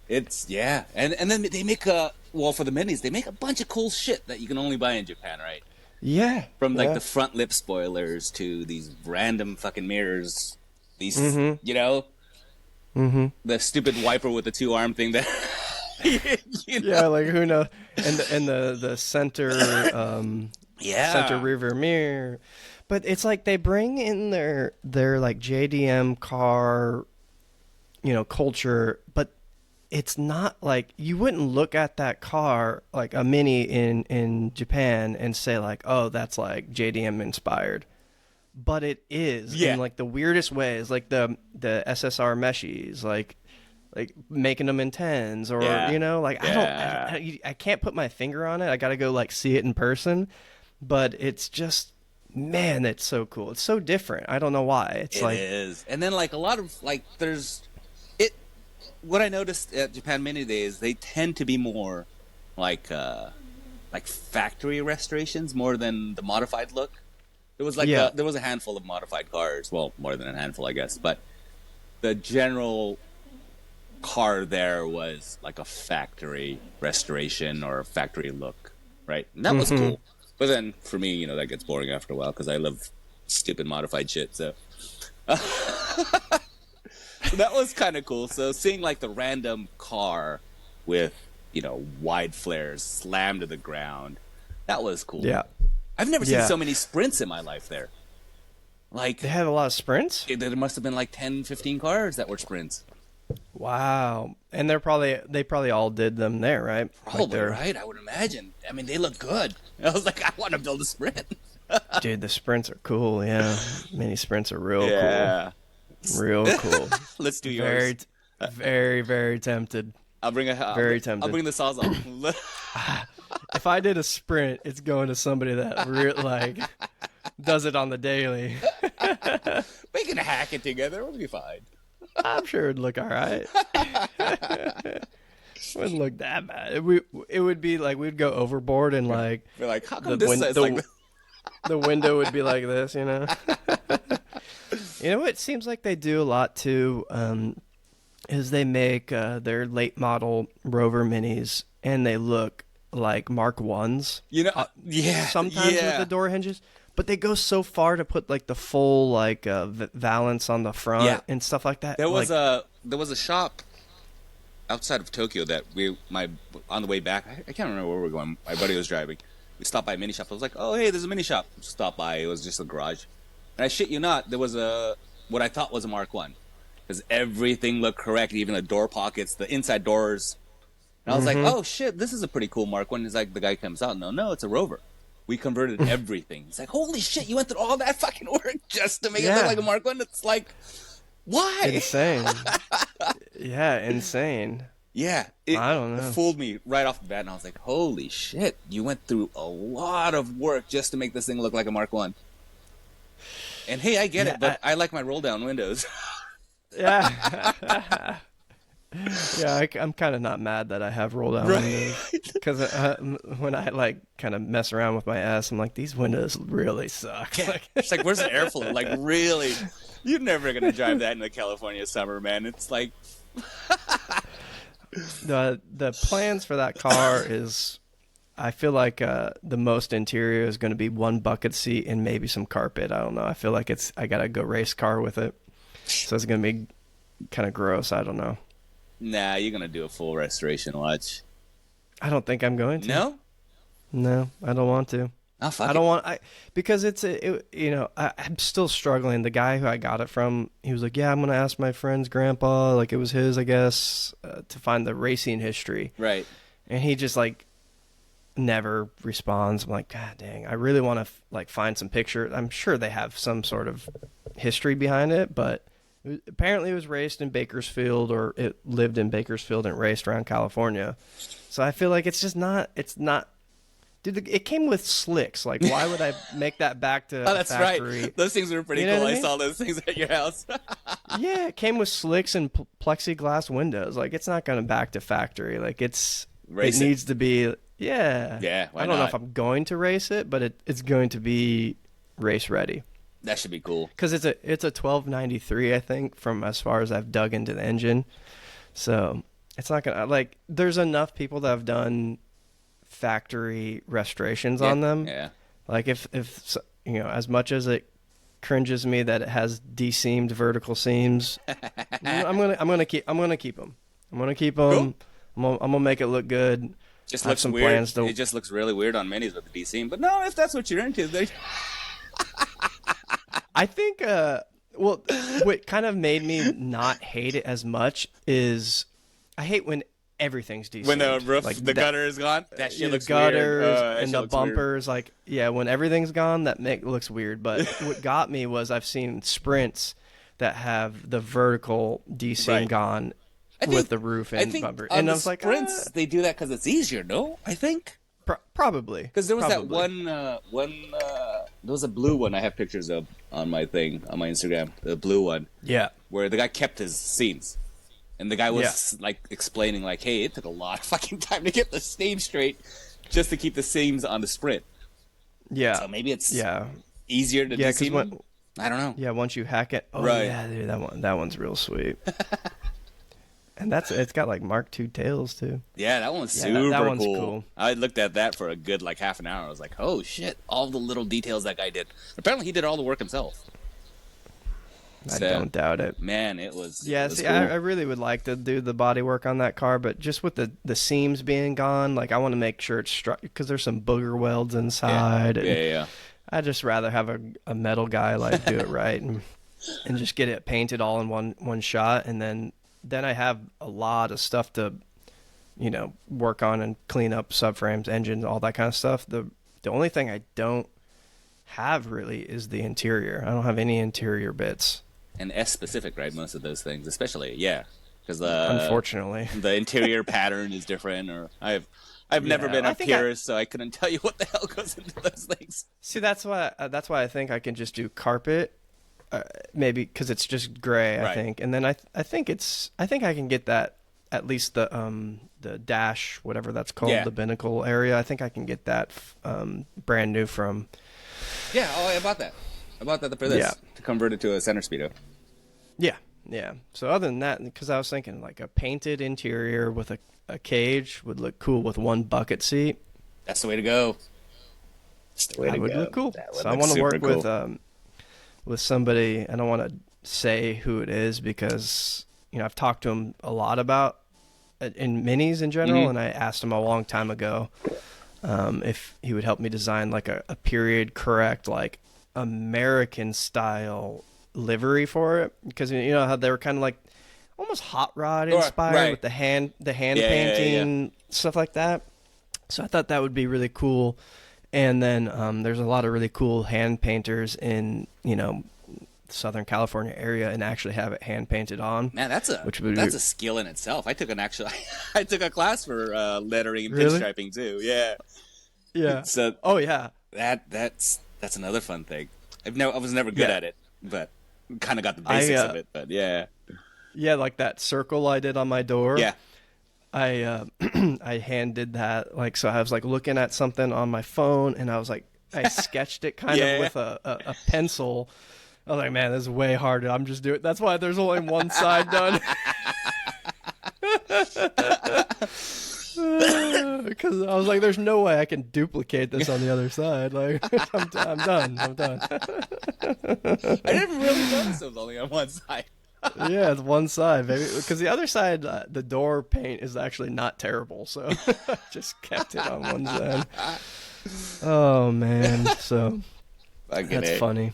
And then they make for the minis, they make a bunch of cool shit that you can only buy in Japan, right? Yeah. From like the front lip spoilers to these random fucking mirrors, these the stupid wiper with the 2-arm thing that you know? Yeah, like who knows? And the center center Yeah. rear mirror, but it's like they bring in their like JDM car, culture, but it's not like you wouldn't look at that car like a Mini in Japan and say like, oh, that's like JDM inspired, but it is in Yeah. like the weirdest ways, like the SSR meshies, like making them in tens, or Yeah. like Yeah. I can't put my finger on it. I got to go like see it in person, but it's just, man, it's so cool. It's so different. I don't know why. It's It like, is. And then like a lot of like there's it what I noticed at Japan Mini Days, they tend to be more like factory restorations more than the modified look. yeah. There was a handful of modified cars, well, more than a handful, I guess, but the general car there was like a factory restoration or a factory look, right? And that was Hmm. cool. But then for me, that gets boring after a while because I love stupid modified shit. So, so that was kind of cool. So seeing like the random car with wide flares slammed to the ground, that was cool. Yeah. I've never seen Yeah. so many sprints in my life there. They Like had a lot of sprints. there must have been like 10, 15 cars that were sprints. Wow. And they probably all did them there, right? Like Probably, they're, right? I would imagine. I mean, they look good. I was like, I want to build a sprint. dude, the sprints are cool. Yeah. Mini sprints are real cool. Yeah. Real cool. Let's do Very, yours. very, very tempted. Very I'll tempted. bring the sawzall. If I did a sprint, it's going to somebody that like does it on the daily. We can hack it together. We'll be fine. I'm sure it'd look all right. Wouldn't look that bad. It would be like we'd go overboard and like We're like, how the come this win- side's the, like this? the window would be like this, you know. It seems like they do a lot too. Is they make their late model Rover Minis and they look like Mark Ones. Yeah. Sometimes with Yeah. the door hinges, but they go so far to put like the full like valance on the front Yeah. and stuff like that. There was like, a shop outside of Tokyo that on the way back. I can't remember where we were going. My buddy was driving. We stopped by a mini shop. I was like, oh hey, there's a mini shop. Stop by. It was just a garage. And I shit you not, there was what I thought was a Mark One because everything looked correct, even the door pockets, the inside doors. And I was like, oh shit, this is a pretty cool Mark One. He's like, the guy comes out, no, it's a Rover. We converted everything. He's like, holy shit, you went through all that fucking work just to make it look Yeah. like a Mark One. It's like, why? insane. Yeah, insane. Yeah, it I don't know. fooled me right off the bat, and I was like, holy shit, you went through a lot of work just to make this thing look like a Mark One. And hey, I get Yeah, it, but I like my roll down windows. Yeah. Yeah, I'm kind of not mad that I have roll down windows because when I like kind of mess around with my ass, I'm like, these windows really suck. Yeah. Like, It's like, where's the airflow? Like, really? You're never going to drive that in the California summer, man. It's like, the plans for that car is, I feel like the most interior is going to be one bucket seat and maybe some carpet. I don't know. I feel like I gotta go race car with it, so it's gonna be kind of gross. I don't know. nah, you're going to do a full restoration watch. I don't think I'm going to. No? No, I don't want to. Oh, fuck I don't want because I'm still struggling. The guy who I got it from, he was like, "Yeah, I'm gonna ask my friend's grandpa, like it was his, I guess, to find the racing history." Right. And he just like never responds. I'm like, God dang, I really want to like find some picture. I'm sure they have some sort of history behind it, but apparently it was raced in Bakersfield, or it lived in Bakersfield and raced around California. So I feel like it's just not. It's not. Dude, it came with slicks. Like, why would I make that back to Oh, that's factory? right. Those things were pretty You know cool. what I I mean? saw those things at your house. Yeah, it came with slicks and plexiglass windows. Like, it's not going back to factory. Like, it Race it. needs to be. Yeah. Yeah, why I don't know not? if I'm going to race it, but it's going to be race ready. That should be cool. Because it's a 1293, I think, from as far as I've dug into the engine. So it's not gonna like. There's enough people that have done factory restorations on them. Yeah. Like if as much as it cringes me that it has de-seamed vertical seams, I'm gonna keep them. I'm gonna keep them. Cool. I'm gonna make it look good. Just I have looks some weird. plans to. It just looks really weird on minis with the DC. But no, if that's what you're into, I think. Well, what kind of made me not hate it as much is I hate when everything's when the decent. roof, Like the that, gutter is gone, that shit looks gutters weird. That and shit the looks weird. bumpers. Like, yeah, when everything's gone, that looks weird. But what got me was I've seen sprints that have the vertical DC Right. gone I think with the roof I and think bumper, on and I the was like, sprints they do that because it's easier. No, I think probably because there was that probably. there was a blue one I have pictures of on my thing on my Instagram. The blue one Yeah, where the guy kept his seams. And the guy was yeah, like explaining, like, "Hey, it took a lot of fucking time to get the seam straight, just to keep the seams on the sprint. yeah, So maybe it's yeah, easier to yeah. de-seam Because them. I don't know. yeah, once you hack it, oh Right. yeah, dude, that one's real sweet. And it's got like Mark II tails too. Yeah, that one's Yeah, super that one's cool. cool. I looked at that for a good like half an hour. I was like, "Oh shit! All the little details that guy did. Apparently, he did all the work himself." I So, don't doubt it. man, it was. Yeah, it was see, cool. I really would like to do the body work on that car, but just with the seams being gone, like I want to make sure it's struck because there's some booger welds inside, yeah, and yeah. I'd just rather have a metal guy like do it right and just get it painted all in one shot, and then I have a lot of stuff to work on and clean up subframes, engines, all that kind of stuff. The only thing I don't have really is the interior. I don't have any interior bits. And S specific, right? Most of those things, especially, yeah, because Unfortunately. the interior pattern is different. Or I've never Yeah, been I a think I- purist, so I couldn't tell you what the hell goes into those things. See, that's why I think I can just do carpet, maybe because it's just gray. I Right. think, and then I think I can get that at least the dash, whatever that's called, Yeah. the binnacle area. I think I can get that brand new from. Yeah, oh, I bought that. I bought that for this Yeah. to convert it to a center speedo. Yeah, yeah. So other than that, because I was thinking like a painted interior with a cage would look cool with one bucket seat. That's the way to go. That's the way That to would go. look cool. That would So I look want to super work cool. with somebody. I don't want to say who it is because I've talked to him a lot about in minis in general, Mhm. and I asked him a long time ago if he would help me design like a period correct like American style livery for it, because you know how they were kind of like almost hot rod inspired Right. with the hand Yeah, painting stuff like that. So I thought that would be really cool. And then there's a lot of really cool hand painters in Southern California area and actually have it hand painted on. Man, that's Which would a be- skill in itself. I took I took a class for lettering and Really? pinstriping too. Yeah. Yeah. So Oh yeah. that's another fun thing. I was never good Yeah. at it, but kind of got the basics of it. But yeah, Yeah, like that circle I did on my door. yeah, I I hand did that, like, so I was like looking at something on my phone and I was like I sketched it kind Yeah. of with a pencil. I was like, man, this is way harder. I'm just doing. That's why there's only one side done. Because I was like, there's no way I can duplicate this on the other side. Like, I'm done. I'm done. I didn't really notice it was only on one side. Yeah, it's one side, baby. Because the other side, the door paint is actually not terrible. So I just kept it on one side. Oh, man. So that's funny.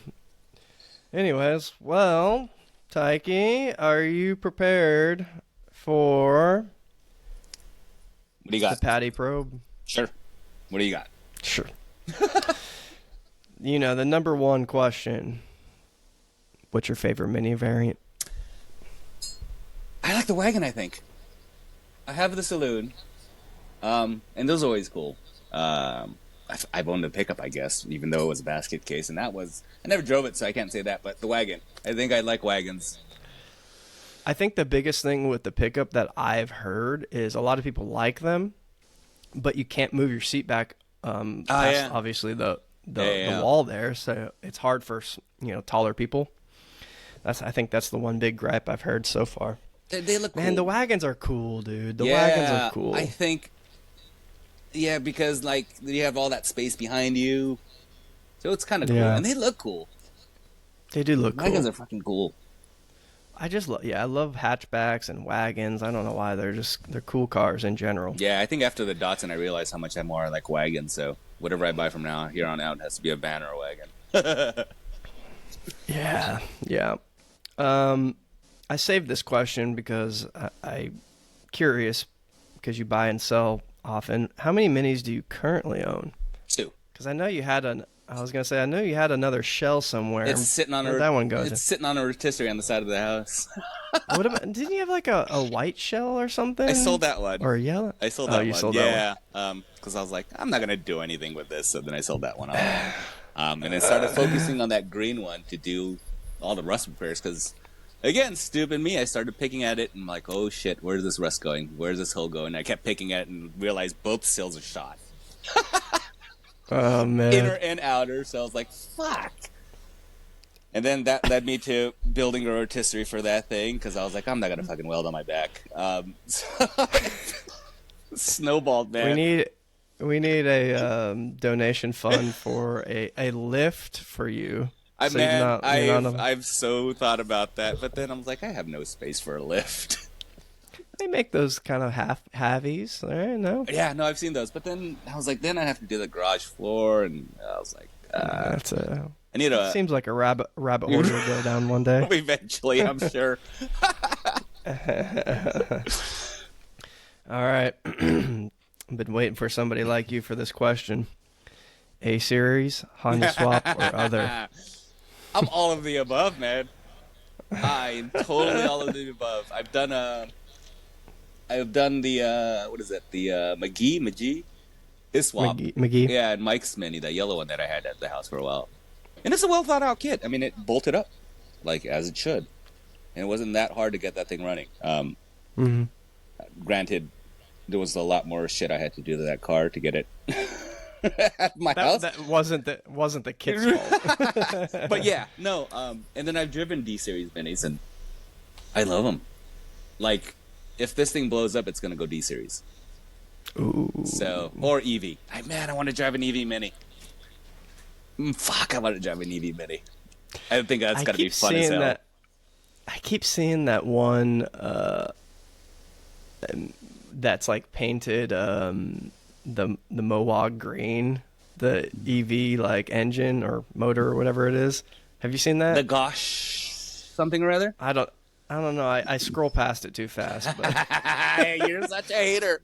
Anyways, well, Taiki, are you prepared for What do you the got? Patty probe? Sure. What do you got? Sure. The number one question. What's your favorite mini variant? I like the wagon. I think I have the saloon, and those are always cool. I've owned a pickup, I guess, even though it was a basket case, and I never drove it, so I can't say that. But the wagon, I think I like wagons. I think the biggest thing with the pickup that I've heard is a lot of people like them, but you can't move your seat back past yeah. obviously the Yeah. wall there, so it's hard for taller people. I think that's the one big gripe I've heard so far. They look Man, cool. the wagons are cool, dude. The wagons are cool. I think, yeah, because like you have all that space behind you, so it's kind of cool, Yeah. and they look cool. They do look cool. Wagons are fucking cool. I love hatchbacks and wagons. I don't know why they're cool cars in general. Yeah, I think after the Datsun, I realized how much I more like wagons. So whatever I buy from now here on out has to be a van or a wagon. Yeah, yeah. Um, I saved this question because I curious because you buy and sell often. How many minis do you currently own? Two. Because I know you had an. I was gonna say I know you had another shell somewhere. It's sitting on Where'd a that one go to? it's sitting on a rotisserie on the side of the house. What about? Didn't you have like a white shell or something? I sold that one. Or a yellow? I sold Oh, that you one. sold that Yeah, because I was like, I'm not gonna do anything with this. So then I sold that one off. And then started focusing on that green one to do all the rust repairs. Because again, stupid me, I started picking at it and I'm like, oh shit, where's this rust going? Where's this hole going? And I kept picking at it and realized both sills are shot. Oh man. Inner and outer. So I was like, fuck. And then that led me to building a rotisserie for that thing because I was like, I'm not gonna fucking weld on my back. So snowballed, man. We need a donation fund for a lift for you. So I've so thought about that, but then I was like, I have no space for a lift. They make those kind of halvies, right? No. Yeah, no, I've seen those, but then I was like, then I have to do the garage floor, and I was like, That's I need a. seems like a rabbit hole to go down one day. Eventually, I'm sure. All right. I've been waiting for somebody like you for this question. A series, Honda swap, or other? I'm all of the above, man. I'm totally all of the above. I've done the what is it? The McGee his swap. McGee. Yeah, and Mike's Mini, that yellow one that I had at the house for a while. And it's a well thought out kit. I mean, it bolted up like as it should, and it wasn't that hard to get that thing running. Granted, there was a lot more shit I had to do to that car to get it at my house. That wasn't the kit's fault. But yeah, no. And then I've driven D series minis, and I love them. Like, if this thing blows up, it's gonna go D series. Ooh. So, or EV. I want to drive an EV mini. Fuck, I want to drive an EV mini. I think that's gotta be fun as hell. I keep seeing that one that's like painted the Mowag green, the EV like engine or motor or whatever it is. Have you seen that? The Gosh something or other? I don't know. I scroll past it too fast. But You're such a hater.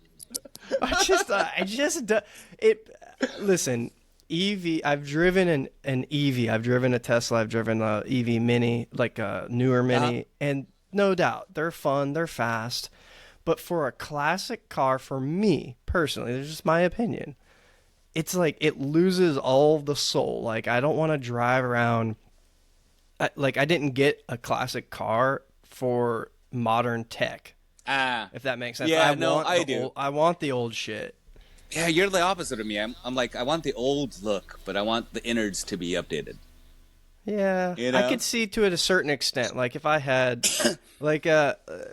Listen, EV. I've driven an EV. I've driven a Tesla. I've driven a EV Mini, like a newer Mini, and no doubt they're fun. They're fast. But for a classic car, for me personally, this is just my opinion, it's like it loses all the soul. Like, I don't want to drive around. I didn't get a classic car for modern tech. If that makes sense. Yeah, I do. I want the old shit. Yeah, you're the opposite of me. I'm like, I want the old look, but I want the innards to be updated. Yeah, you know? I could see to it a certain extent. Like if I had, like, we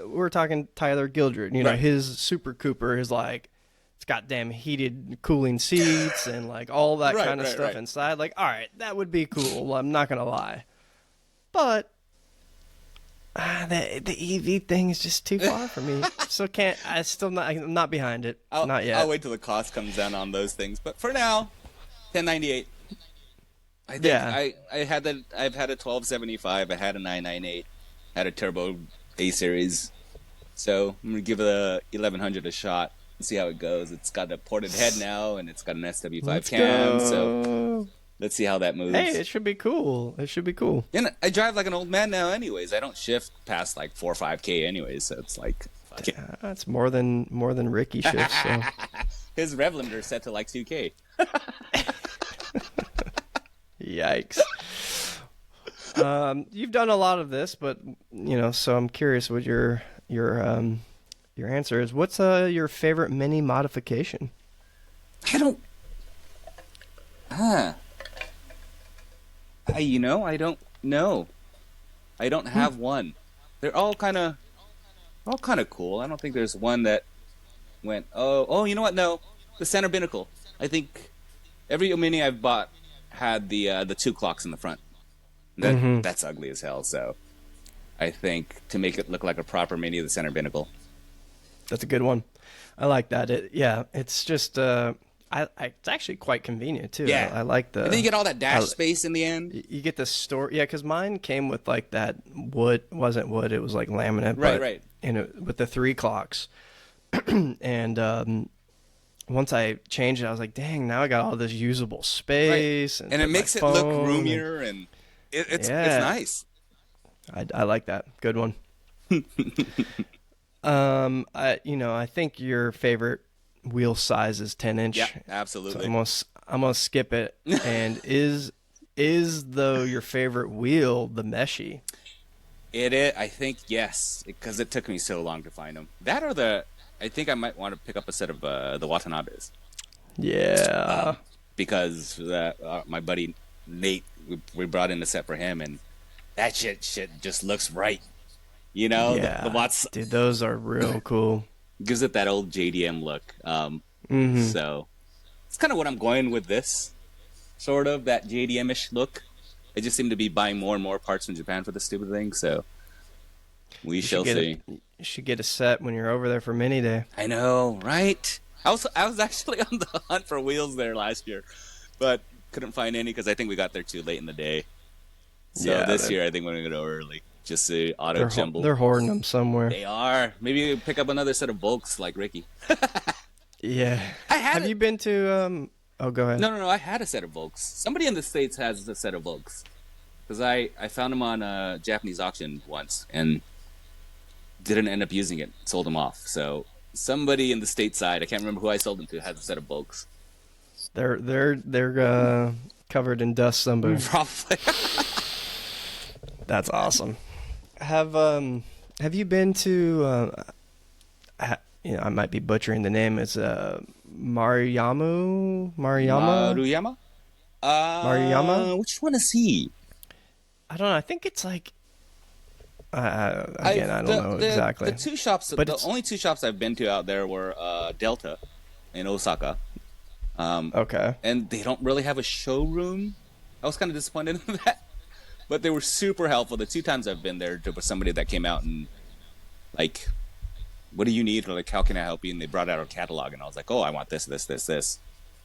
were talking Tyler Gildred. You know, Right. his Super Cooper is like, it's got damn heated cooling seats and like all that kind of stuff inside. Like, all right, that would be cool. I'm not gonna lie, but the EV thing is just too far for me. So I'm not behind it. Not yet. I'll wait till the cost comes down on those things. But for now, 1098. I think I've had a 1275. I had a 998. Had a turbo A series. So I'm gonna give the 1100 a shot and see how it goes. It's got a ported head now, and it's got an SW5 cam. So let's see how that moves. Hey, it should be cool. And I drive like an old man now, anyways. I don't shift past like 4 or 5K, anyways. So it's like, fuck it. That's more than Ricky shifts. So. His rev limiter is set to like 2K. Yikes. You've done a lot of this, but so I'm curious what your answer is. What's your favorite mini modification? I don't know. I don't have one. They're all kind of cool. I don't think there's one that went, oh, you know what? No, the center binnacle. I think every mini I've bought had the two clocks in the front. That's ugly as hell. So I think, to make it look like a proper Mini of the center binnacle. That's a good one. I like that. Yeah, it's just it's actually quite convenient too. Yeah. I like And then you get all that dash I, space in the end. you get the store. Yeah, because mine came with like that wood. Wasn't wood. It was like laminate. Right, but right. with the three clocks. And once I changed it, I was like, dang, now I got all this usable Right. space, and And it put my makes it look phone roomier, and it's yeah, nice. I like that. Good one. I think your favorite wheel size is 10 inch. Yeah, So absolutely. I'm gonna skip it. And is though your favorite wheel the meshy? It is, I think, yes, because it took me so long to find them. That or I think I might want to pick up a set of the Watanabes. Yeah. Because my buddy Nate, we brought in a set for him, and that shit just looks right. You know, Yeah. the Watts Dude, those are real cool. gives it that old JDM look. So it's kind of what I'm going with this, sort of that JDM-ish look. I just seem to be buying more and more parts from Japan for this stupid thing, so we shall see. You should get a set when you're over there for Mini Day. I know, right? I was actually on the hunt for wheels there last year, but couldn't find any because I think we got there too late in the day. So Yeah, this year I think we're gonna go early, just to auto jumble. They're hoarding them somewhere. They are. Maybe we pick up another set of Volks like Ricky. Yeah. Have you been to Oh, go ahead. No. I had a set of Volks. Somebody in the States has a set of Volks. Because I found them on a Japanese auction once and didn't end up using it. Sold them off. So somebody in the stateside, I can't remember who I sold them to, has a set of Volks. They're covered in dust somewhere. Probably. That's awesome. Have you been to I might be butchering the name. It's Maruyama? Maruyama? Maruyama? Which one is he? I don't know. I think it's like I don't know exactly. The two shops, But the only two shops I've been to out there were Delta in Osaka. Okay. And they don't really have a showroom. I was kind of disappointed in that. But they were super helpful. The two times I've been there, there was somebody that came out and, like, what do you need? Or, like, how can I help you? And they brought out our catalog. And I was like, oh, I want this. And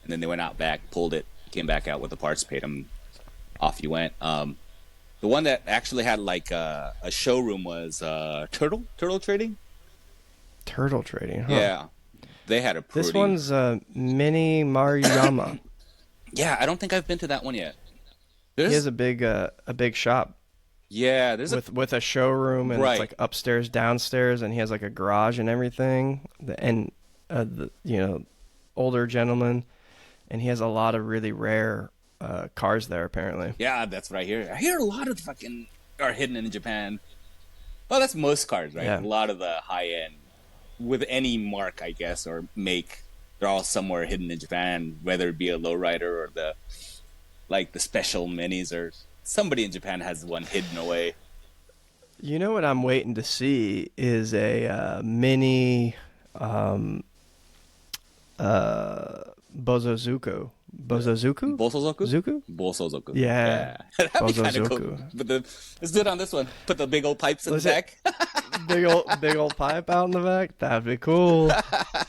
then they went out back, pulled it, came back out with the parts, paid them, off you went. The one that actually had, like, a showroom was Turtle Trading. Turtle Trading, huh? Yeah. They had a pretty... This one's Mini Maruyama. Yeah, I don't think I've been to that one yet. He has a big shop. Yeah, there's with a showroom and right. It's like upstairs, downstairs, and he has like a garage and everything. Older gentleman, and he has a lot of really rare cars there apparently. Yeah, that's what I hear. I hear a lot of fucking are hidden in Japan. Well, that's most cars, right? Yeah. A lot of the high end, with any mark, I guess, or make, they're all somewhere hidden in Japan, whether it be a lowrider or the special minis, or somebody in Japan has one hidden away. You know what I'm waiting to see is a mini Bozozuku. Bozozuku? Bosozoku? Zuku? Bosozoku. Yeah. That'd be kind of cool. Bozozuku. But let's do it on this one. Put the big old pipes in the back. big old pipe out in the back. That'd be cool.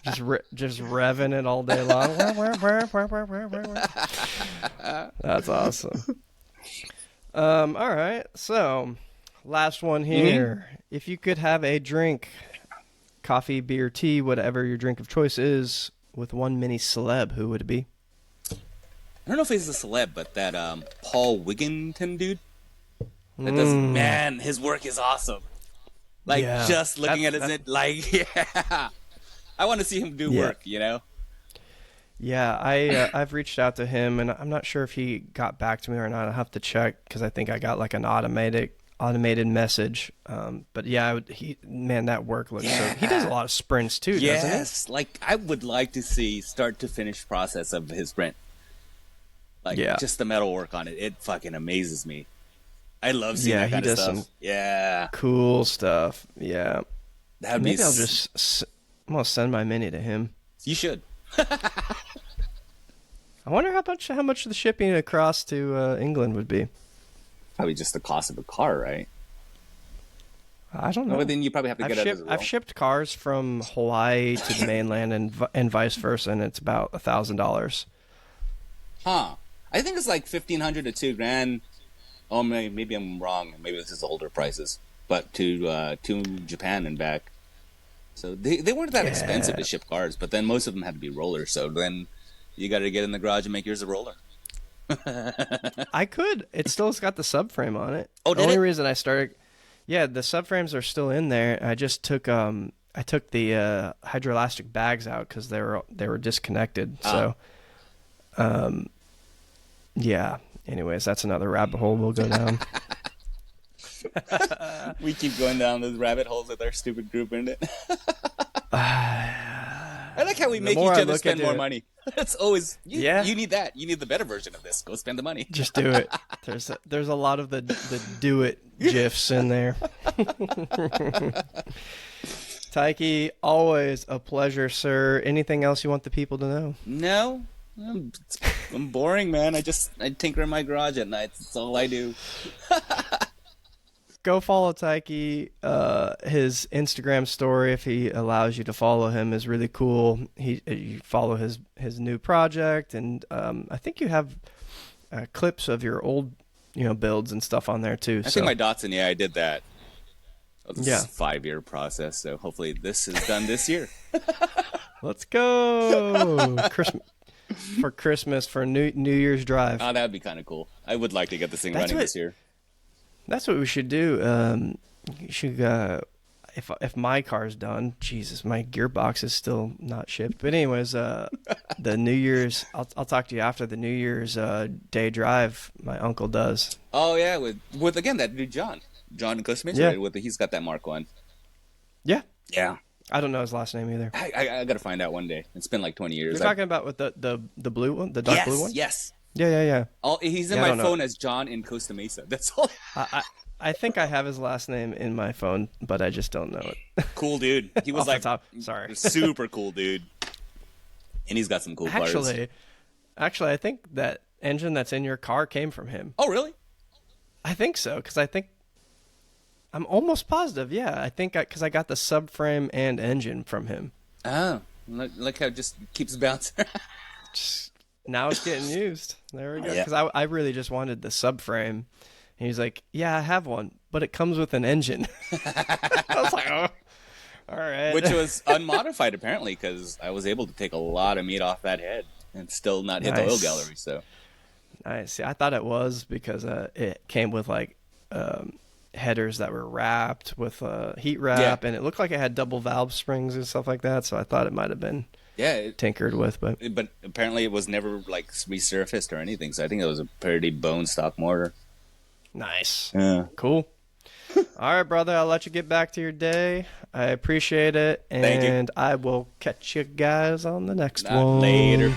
Just revving it all day long. That's awesome. All right. So, last one here. Mm-hmm. If you could have a drink, coffee, beer, tea, whatever your drink of choice is, with one mini celeb, who would it be? I don't know if he's a celeb, but that Paul Wigginton dude. That does, man, his work is awesome. Like, just looking at his, yeah. I want to see him do work, you know? Yeah, I've reached out to him, and I'm not sure if he got back to me or not. I'll have to check, because I think I got like an automated message. But yeah, that work looks so... He does a lot of sprints too, doesn't he? Yes, like, I would like to see start to finish process of his sprint. Like, just the metal work on it. It fucking amazes me. I love seeing that kind of stuff. Some cool stuff. Yeah. That'd Maybe I'm gonna send my mini to him. You should. I wonder how much the shipping across to England would be. Probably just the cost of a car, right? I don't No, know. but then you probably have to get it as I've well. shipped cars from Hawaii to the mainland and vice versa, and it's about $1,000. Huh. I think it's like 1,500 to 2 grand. Oh, maybe I'm wrong. Maybe this is older prices. But to Japan and back. So they weren't that expensive to Yeah. ship cars, but then most of them had to be rollers. So then you got to get in the garage and make yours a roller. I could. It still's got the subframe on it. Oh, The did only it? reason I started, yeah, the subframes are still in there. I just took I took the hydroelastic bags out because they were disconnected. So yeah. Anyways, that's another rabbit hole we'll go down. We keep going down those rabbit holes with our stupid group, isn't it? I like how we make each more I other look spend into more it- money. That's always Yeah. You need that. You need the better version of this. Go spend the money. Just do it. There's a lot of the do it gifs in there. Taiki, always a pleasure, sir. Anything else you want the people to know? No, I'm boring, man. I tinker in my garage at night. That's all I do. Go follow Taiki. His Instagram story, if he allows you to follow him, is really cool. You follow his new project, and I think you have clips of your old builds and stuff on there too. I think my Datsun. Yeah, I did that. Oh, this Yeah. is a 5-year process, so hopefully this is done this year. Let's go Christmas for New Year's drive. Oh, that would be kind of cool. I would like to get this thing That's running what- this year. That's what we should do. You should if my car's done. Jesus, my gearbox is still not shipped. But anyways, the New Year's. I'll talk to you after the New Year's day drive. My uncle does. Oh yeah, with again that dude John in Costa Mesa. Yeah. Right? He's got that Mark One. Yeah, Yeah, I don't know his last name either. I got to find out one day. It's been like 20 years. You're talking about with the blue one, the dark yes, blue one. yes. Yeah. He's in Yeah, I my don't know. phone as John in Costa Mesa. That's all. I think I have his last name in my phone, but I just don't know it. Cool dude. He was Off the like top. Sorry. super cool dude. And he's got some cool cars. Actually, I think that engine that's in your car came from him. Oh really? I think so, because I'm almost positive. Yeah, I think because I got the subframe and engine from him. Oh, look how it just keeps bouncing. Just, now it's getting used. There we go. Yeah. Because I really just wanted the subframe. And he's like, yeah, I have one, but it comes with an engine. I was like, oh, all right. Which was unmodified apparently, because I was able to take a lot of meat off that head and still not hit the oil Nice. gallery. So Nice. See, I thought it was because it came with like headers that were wrapped with heat wrap, and it looked like it had double valve springs and stuff like that. So I thought it might have been yeah, tinkered with, but but apparently it was never like resurfaced or anything. So I think it was a pretty bone stock motor. nice. Yeah. Cool. All right, brother. I'll let you get back to your day. I appreciate it, Thank you. and I will catch you guys on the next one. Later.